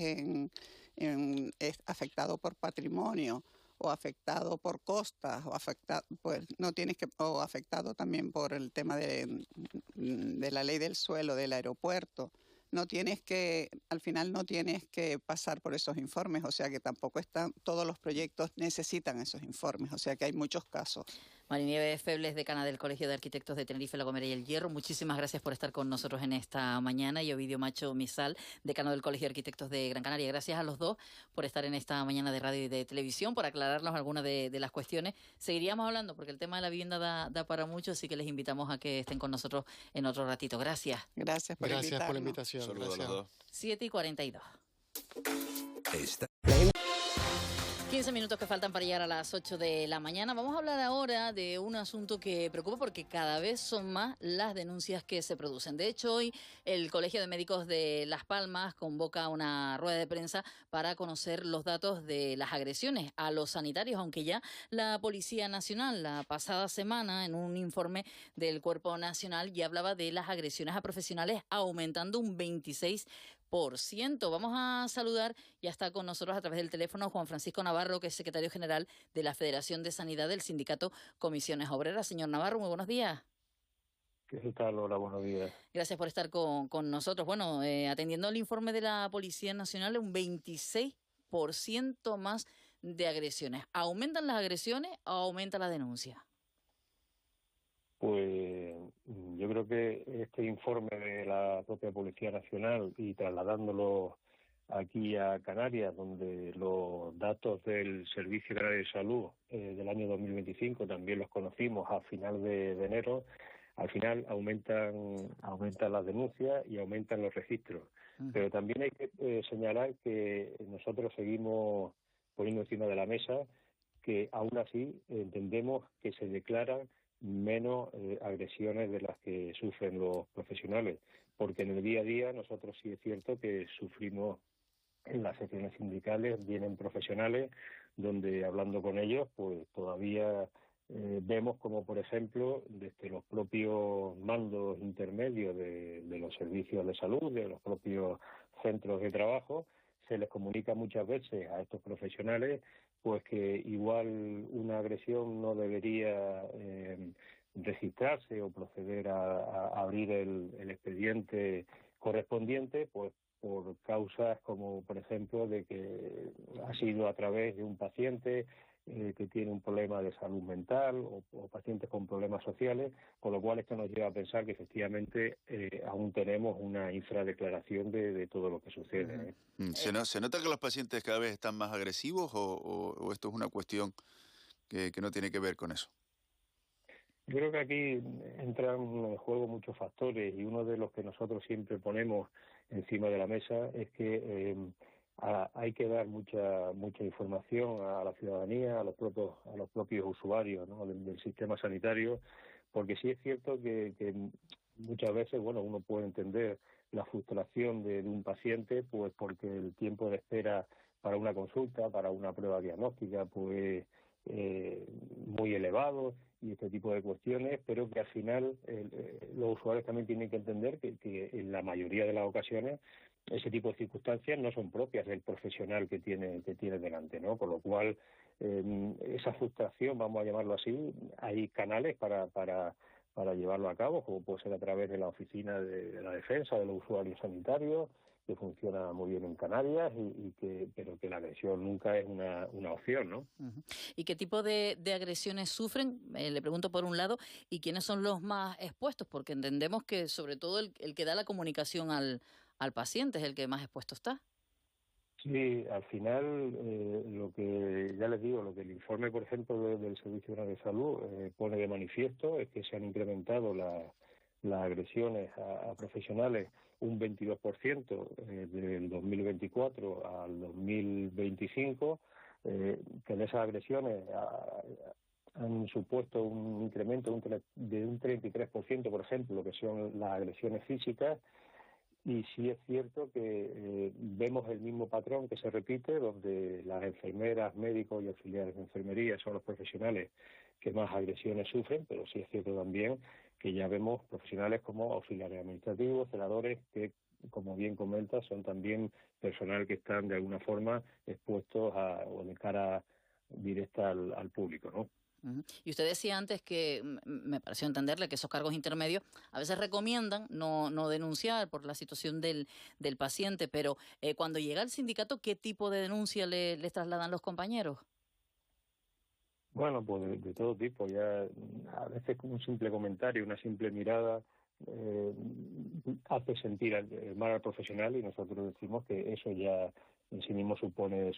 afectado por patrimonio, o afectado por costas, o afectado también por el tema de la ley del suelo del aeropuerto. Al final no tienes que pasar por esos informes, o sea que tampoco todos los proyectos necesitan esos informes, o sea que hay muchos casos. Marinieves Febles, decana del Colegio de Arquitectos de Tenerife, La Gomera y El Hierro, muchísimas gracias por estar con nosotros en esta mañana. Y Ovidio Macho Misal, decano del Colegio de Arquitectos de Gran Canaria. Gracias a los dos por estar en esta mañana de radio y de televisión, por aclararnos algunas de las cuestiones. Seguiríamos hablando porque el tema de la vivienda da para mucho, así que les invitamos a que estén con nosotros en otro ratito. Gracias. Gracias por la invitación. Saludos a los dos. 7:42. 15 minutos que faltan para llegar a las 8 de la mañana. Vamos a hablar ahora de un asunto que preocupa porque cada vez son más las denuncias que se producen. De hecho, hoy el Colegio de Médicos de Las Palmas convoca una rueda de prensa para conocer los datos de las agresiones a los sanitarios, aunque ya la Policía Nacional la pasada semana en un informe del Cuerpo Nacional ya hablaba de las agresiones a profesionales aumentando un 26%. Vamos a saludar, ya está con nosotros a través del teléfono Juan Francisco Navarro, que es secretario general de la Federación de Sanidad del Sindicato Comisiones Obreras. Señor Navarro, muy buenos días. ¿Qué tal? Hola, buenos días. Gracias por estar con nosotros. Bueno, atendiendo al informe de la Policía Nacional, un 26% más de agresiones. ¿Aumentan las agresiones o aumenta la denuncia? Pues yo creo que este informe de la propia Policía Nacional y trasladándolo aquí a Canarias, donde los datos del Servicio Canario de Salud del año 2025 también los conocimos a final de enero, al final aumentan las denuncias y aumentan los registros. Pero también hay que señalar que nosotros seguimos poniendo encima de la mesa que aún así entendemos que se declaran menos agresiones de las que sufren los profesionales, porque en el día a día nosotros sí es cierto que sufrimos en las secciones sindicales, vienen profesionales donde hablando con ellos pues todavía vemos como por ejemplo desde los propios mandos intermedios de los servicios de salud, de los propios centros de trabajo, se les comunica muchas veces a estos profesionales pues que igual una agresión no debería registrarse o proceder a abrir el expediente correspondiente, pues por causas como, por ejemplo, de que ha sido a través de un paciente que tiene un problema de salud mental o pacientes con problemas sociales, con lo cual esto nos lleva a pensar que efectivamente aún tenemos una infradeclaración de todo lo que sucede. ¿Se nota que los pacientes cada vez están más agresivos o esto es una cuestión que no tiene que ver con eso? Yo creo que aquí entran en juego muchos factores y uno de los que nosotros siempre ponemos encima de la mesa es que hay que dar mucha información a la ciudadanía, a los propios usuarios, ¿no?, del sistema sanitario, porque sí es cierto que muchas veces, bueno, uno puede entender la frustración de un paciente, pues porque el tiempo de espera para una consulta, para una prueba diagnóstica, pues muy elevado y este tipo de cuestiones, pero que al final los usuarios también tienen que entender que en la mayoría de las ocasiones ese tipo de circunstancias no son propias del profesional que tiene delante, ¿no? Con lo cual esa frustración, vamos a llamarlo así, hay canales para llevarlo a cabo, como puede ser a través de la Oficina de la Defensa de los Usuarios Sanitarios, que funciona muy bien en Canarias pero que la agresión nunca es una opción, ¿no? ¿Y qué tipo de agresiones sufren? Le pregunto por un lado, ¿y quiénes son los más expuestos? Porque entendemos que sobre todo el que da la comunicación al paciente es el que más expuesto está. Sí, al final lo que ya les digo, lo que el informe, por ejemplo, del Servicio Canario de Salud pone de manifiesto es que se han incrementado las agresiones a profesionales un 22% del 2024 al 2025, que en esas agresiones han supuesto un incremento de un 33%, por ejemplo, lo que son las agresiones físicas. Y sí es cierto que vemos el mismo patrón que se repite, donde las enfermeras, médicos y auxiliares de enfermería son los profesionales que más agresiones sufren, pero sí es cierto también que ya vemos profesionales como auxiliares administrativos, celadores, que, como bien comenta, son también personal que están de alguna forma expuestos o de cara directa al público, ¿no? Y usted decía antes que, me pareció entenderle, que esos cargos intermedios a veces recomiendan no denunciar por la situación del paciente, pero cuando llega al sindicato, ¿qué tipo de denuncia les trasladan los compañeros? Bueno, pues de todo tipo. Ya a veces un simple comentario, una simple mirada hace sentir mal al profesional, y nosotros decimos que eso ya en sí mismo supone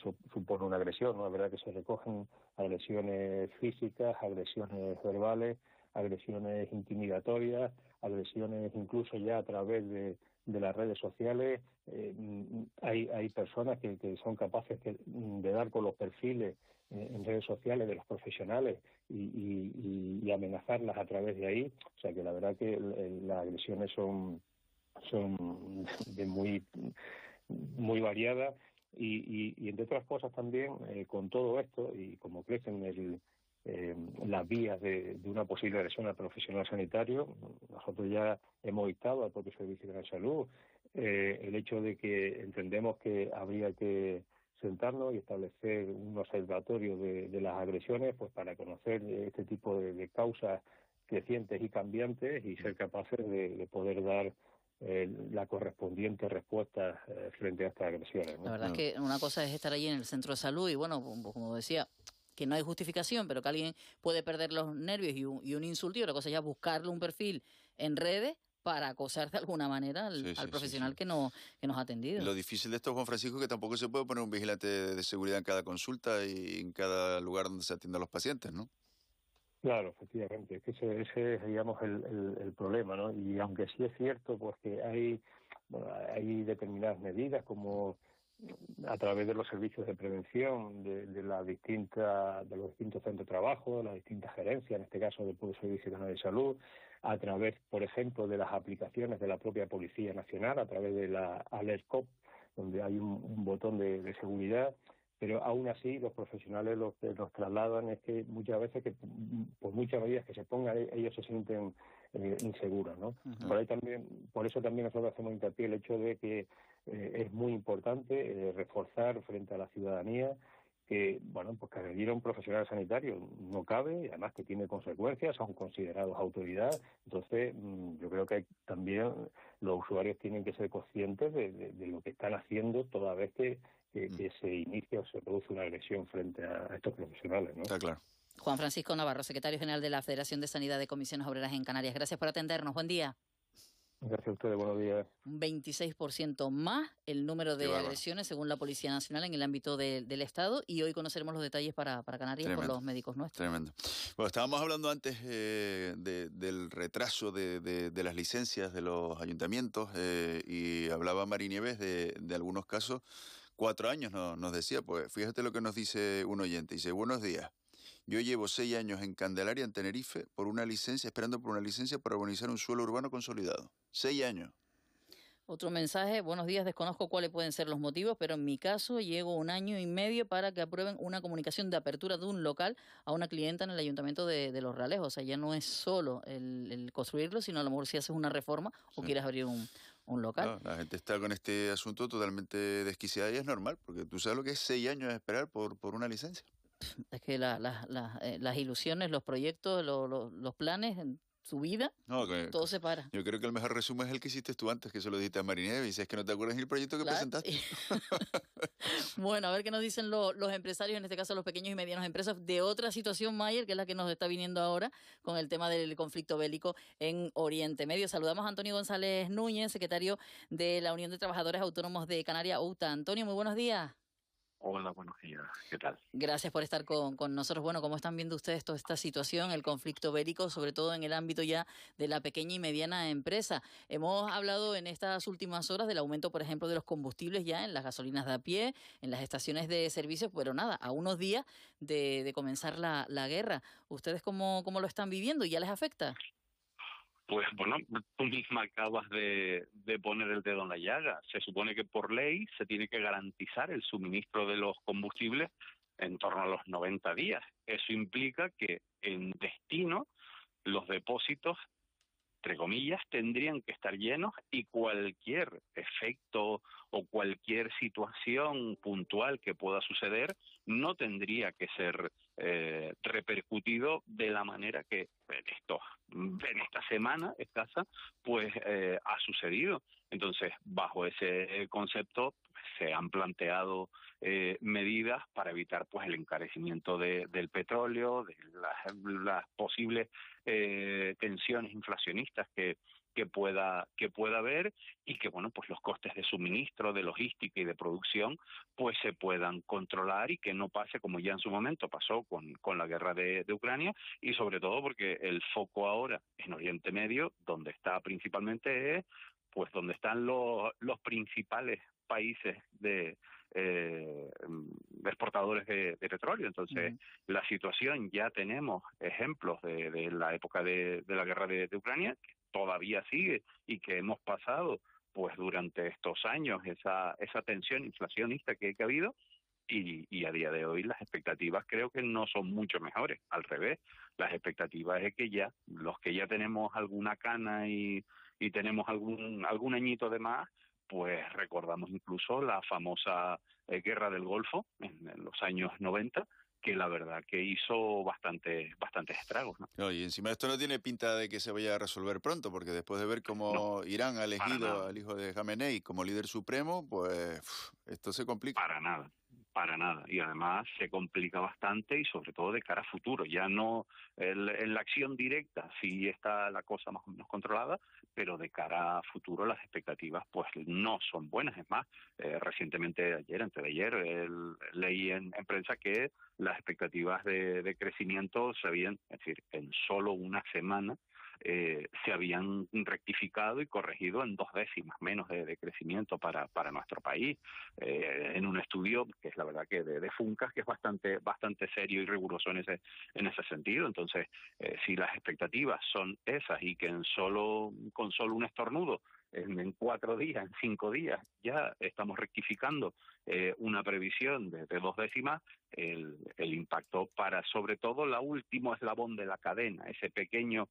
una agresión, ¿no? Es verdad que se recogen agresiones físicas, agresiones verbales, agresiones intimidatorias, agresiones incluso ya a través de las redes sociales. Hay personas que son capaces de dar con los perfiles en redes sociales de los profesionales y amenazarlas a través de ahí. O sea que la verdad que las agresiones son de muy variadas. Y entre otras cosas también, con todo esto, y como crecen las vías de una posible agresión al profesional sanitario, nosotros ya hemos dictado al propio Servicio de Salud el hecho de que entendemos que habría que sentarnos y establecer un observatorio de las agresiones, pues para conocer este tipo de causas crecientes y cambiantes y ser capaces de poder dar la correspondiente respuesta frente a estas agresiones, ¿no? La verdad es que una cosa es estar allí en el centro de salud y, bueno, como decía, que no hay justificación, pero que alguien puede perder los nervios y un insulto, y otra cosa es ya buscarle un perfil en redes para acosar de alguna manera al profesional que nos ha atendido. Lo difícil de esto, Juan Francisco, es que tampoco se puede poner un vigilante de seguridad en cada consulta y en cada lugar donde se atienden a los pacientes, ¿no? Claro, efectivamente, es que ese es, digamos, el problema, ¿no? Y aunque sí es cierto, pues que hay determinadas medidas, como a través de los servicios de prevención de los distintos centros de trabajo, de las distintas gerencias, en este caso del propio Servicio Nacional de Salud, a través, por ejemplo, de las aplicaciones de la propia Policía Nacional, a través de la AlertCop, donde hay un botón de seguridad. Pero aún así los profesionales lo que nos trasladan es que muchas veces, que por muchas medidas que se pongan, ellos se sienten inseguros, ¿no? Por eso también nosotros hacemos hincapié el hecho de que es muy importante reforzar frente a la ciudadanía que, bueno, pues que agredir a un profesional sanitario no cabe, y además que tiene consecuencias, son considerados autoridad. Entonces, yo creo que también los usuarios tienen que ser conscientes de lo que están haciendo toda vez que se inicia o se produce una agresión frente a estos profesionales, ¿no? Está claro. Juan Francisco Navarro, secretario general de la Federación de Sanidad de Comisiones Obreras en Canarias. Gracias por atendernos. Buen día. Gracias a ustedes, buenos días. Un 26% más el número de agresiones según la Policía Nacional en el ámbito del Estado, y hoy conoceremos los detalles para Canarias por los médicos nuestros. Tremendo. Bueno, estábamos hablando antes del retraso de las licencias de los ayuntamientos y hablaba Mari Nieves de algunos casos. 4 años nos decía, pues fíjate lo que nos dice un oyente. Dice, buenos días. Yo llevo 6 años en Candelaria, en Tenerife, esperando por una licencia para urbanizar un suelo urbano consolidado. 6 años. Otro mensaje, buenos días, desconozco cuáles pueden ser los motivos, pero en mi caso llevo 1 año y medio para que aprueben una comunicación de apertura de un local a una clienta en el Ayuntamiento de Los Realejos. O sea, ya no es solo el construirlo, sino a lo mejor si haces una reforma o quieres abrir un local. No, la gente está con este asunto totalmente desquiciada y es normal, porque tú sabes lo que es 6 años de esperar por una licencia. Es que las ilusiones, los proyectos, los planes, su vida, todo se para. Yo creo que el mejor resumen es el que hiciste tú antes, que se lo dijiste a Marinés, y dices que no te acuerdas del proyecto que presentaste. Bueno, a ver qué nos dicen los empresarios, en este caso los pequeños y medianos empresas, de otra situación, Mayer, que es la que nos está viniendo ahora con el tema del conflicto bélico en Oriente Medio. Saludamos a Antonio González Núñez, secretario de la Unión de Trabajadores Autónomos de Canarias, UTA. Antonio, muy buenos días. Hola, buenos días. ¿Qué tal? Gracias por estar con nosotros. Bueno, ¿cómo están viendo ustedes toda esta situación, el conflicto bélico, sobre todo en el ámbito ya de la pequeña y mediana empresa? Hemos hablado en estas últimas horas del aumento, por ejemplo, de los combustibles ya en las gasolinas de a pie, en las estaciones de servicios, pero nada, a unos días de comenzar la guerra. ¿Ustedes cómo lo están viviendo? ¿Ya les afecta? Pues bueno, tú misma acabas de poner el dedo en la llaga. Se supone que por ley se tiene que garantizar el suministro de los combustibles en torno a los 90 días. Eso implica que en destino los depósitos, entre comillas, tendrían que estar llenos y cualquier efecto o cualquier situación puntual que pueda suceder no tendría que ser repercutido de la manera que en esta semana escasa pues ha sucedido. Entonces, bajo ese concepto se han planteado medidas para evitar pues el encarecimiento del petróleo, de las posibles tensiones inflacionistas que pueda haber, y que bueno, pues los costes de suministro, de logística y de producción pues se puedan controlar y que no pase como ya en su momento pasó con la guerra de Ucrania, y sobre todo porque el foco ahora en Oriente Medio, donde está principalmente, es pues donde están los principales países de exportadores de petróleo. Entonces, la situación, ya tenemos ejemplos de la época de la guerra de Ucrania, que todavía sigue y que hemos pasado pues durante estos años esa tensión inflacionista que ha habido, y a día de hoy las expectativas creo que no son mucho mejores. Al revés, las expectativas es que ya los que ya tenemos alguna cana y tenemos algún añito de más, pues recordamos incluso la famosa guerra del Golfo en los años 90, que la verdad que hizo bastantes estragos, ¿no? No, y encima esto no tiene pinta de que se vaya a resolver pronto, porque después de ver cómo Irán ha elegido al hijo de Jamenei como líder supremo, pues esto se complica. Para nada, y además se complica bastante, y sobre todo de cara a futuro. Ya no en la acción directa sí está la cosa más o menos controlada, pero de cara a futuro las expectativas pues no son buenas. Es más, recientemente, antes de ayer, leí en prensa que las expectativas de crecimiento se habían, es decir, en solo una semana, se habían rectificado y corregido en 2 décimas menos de crecimiento para nuestro país, en un estudio que es la verdad que de Funcas, que es bastante serio y riguroso en ese sentido. Entonces, si las expectativas son esas y que con solo un estornudo en 4 días, en 5 días, ya estamos rectificando una previsión de 2 décimas, el impacto para sobre todo la último eslabón de la cadena, ese pequeño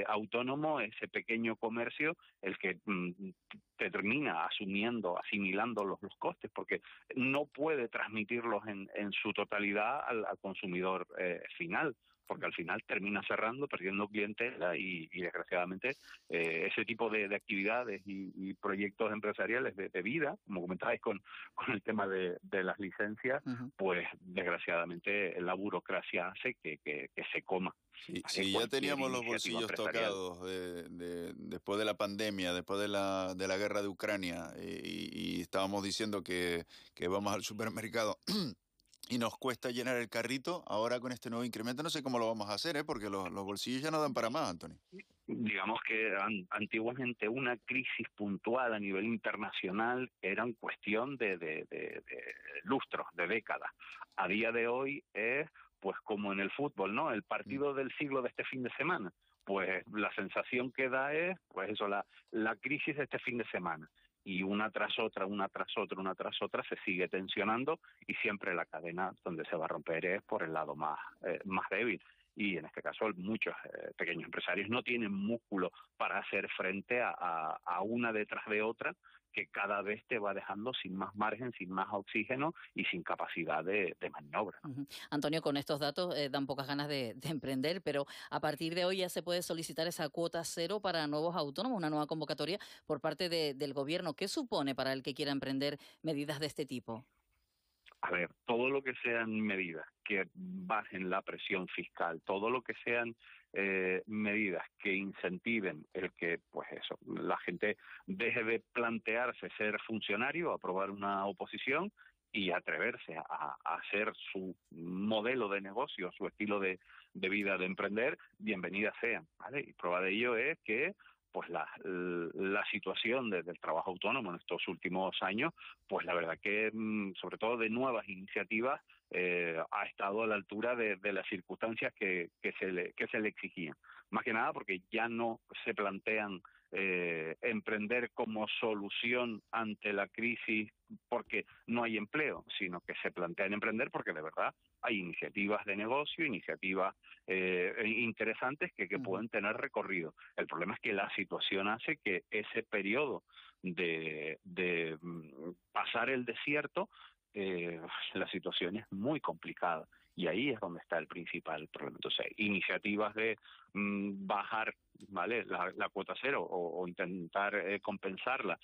autónomo, ese pequeño comercio, el que termina asimilando los costes, porque no puede transmitirlos en su totalidad al consumidor final, porque al final termina cerrando, perdiendo clientela, y desgraciadamente ese tipo de actividades y proyectos empresariales de vida, como comentabais con el tema de las licencias, pues desgraciadamente la burocracia hace que se coma. Si ya teníamos los bolsillos tocados después de la pandemia, después de la guerra de Ucrania, y estábamos diciendo que vamos al supermercado y nos cuesta llenar el carrito, ahora con este nuevo incremento no sé cómo lo vamos a hacer, porque los bolsillos ya no dan para más, Antonio. Digamos que antiguamente una crisis puntual a nivel internacional era en cuestión de lustros, de décadas. A día de hoy es pues como en el fútbol, ¿no? El partido del siglo de este fin de semana. Pues la sensación que da es, pues eso, la crisis de este fin de semana. Y una tras otra se sigue tensionando, y siempre la cadena donde se va a romper es por el lado más débil. Y en este caso muchos pequeños empresarios no tienen músculo para hacer frente a una detrás de otra, que cada vez te va dejando sin más margen, sin más oxígeno y sin capacidad de maniobra, ¿no? Antonio, con estos datos dan pocas ganas de emprender, pero a partir de hoy ya se puede solicitar esa cuota cero para nuevos autónomos, una nueva convocatoria por parte del gobierno. ¿Qué supone para el que quiera emprender medidas de este tipo? A ver, todo lo que sean medidas que bajen la presión fiscal, todo lo que sean medidas que incentiven el que, pues eso, la gente deje de plantearse ser funcionario, aprobar una oposición y atreverse a hacer su modelo de negocio, su estilo de vida, de emprender, bienvenidas sean, ¿vale? Y prueba de ello es que pues la situación del trabajo autónomo en estos últimos años, pues la verdad que sobre todo de nuevas iniciativas ha estado a la altura de las circunstancias que se le exigían. Más que nada porque ya no se plantean emprender como solución ante la crisis porque no hay empleo, sino que se plantean emprender porque de verdad hay iniciativas de negocio, iniciativas interesantes que pueden tener recorrido. El problema es que la situación hace que ese periodo de pasar el desierto, la situación es muy complicada. Y ahí es donde está el principal problema. Entonces, iniciativas de bajar, ¿vale?, la cuota cero o intentar compensarla,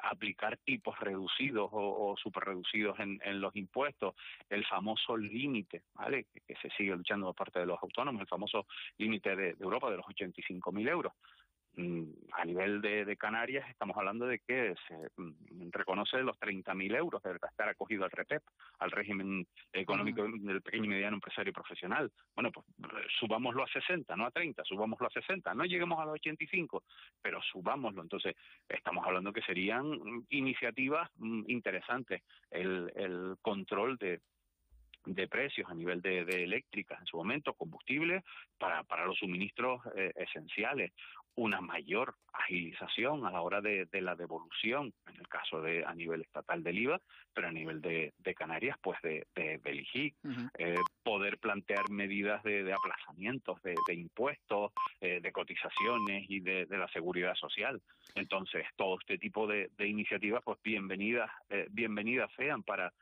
aplicar tipos reducidos o super reducidos en los impuestos, el famoso límite, ¿vale?, que se sigue luchando por parte de los autónomos, el famoso límite de Europa de los 85.000 euros. A nivel de Canarias estamos hablando de que se reconoce los 30.000 euros de estar acogido al REPEP, al régimen económico del pequeño y mediano empresario profesional. Bueno, pues subámoslo a 60, no a 30, subámoslo a 60, no lleguemos a los 85, pero subámoslo. Entonces estamos hablando que serían iniciativas interesantes, el control de precios a nivel de eléctricas en su momento, combustibles para los suministros esenciales, una mayor agilización a la hora de la devolución, en el caso a nivel estatal del IVA, pero a nivel de Canarias, pues del IGIC, poder plantear medidas de aplazamientos de impuestos, de cotizaciones y de la seguridad social. Entonces, todo este tipo de iniciativas, pues bienvenidas sean para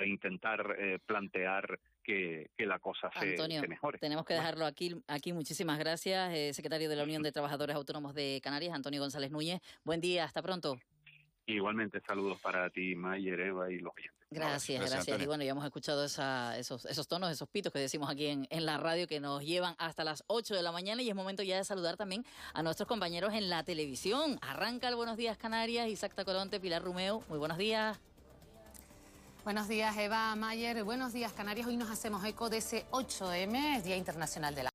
intentar plantear que la cosa Antonio, se mejore. Tenemos que dejarlo aquí. Muchísimas gracias, secretario de la Unión de Trabajadores Autónomos de Canarias, Antonio González Núñez. Buen día, hasta pronto. Igualmente, saludos para ti, Mayer, Eva y los oyentes. Gracias. Y bueno, ya hemos escuchado esos tonos, esos pitos que decimos aquí en la radio que nos llevan hasta las 8 de la mañana y es momento ya de saludar también a nuestros compañeros en la televisión. Arranca el Buenos Días Canarias, Isaac Tacoronte, Pilar Rumeu. Muy buenos días. Buenos días, Eva, Mayer. Buenos días, Canarias. Hoy nos hacemos eco de ese 8M, Día Internacional de la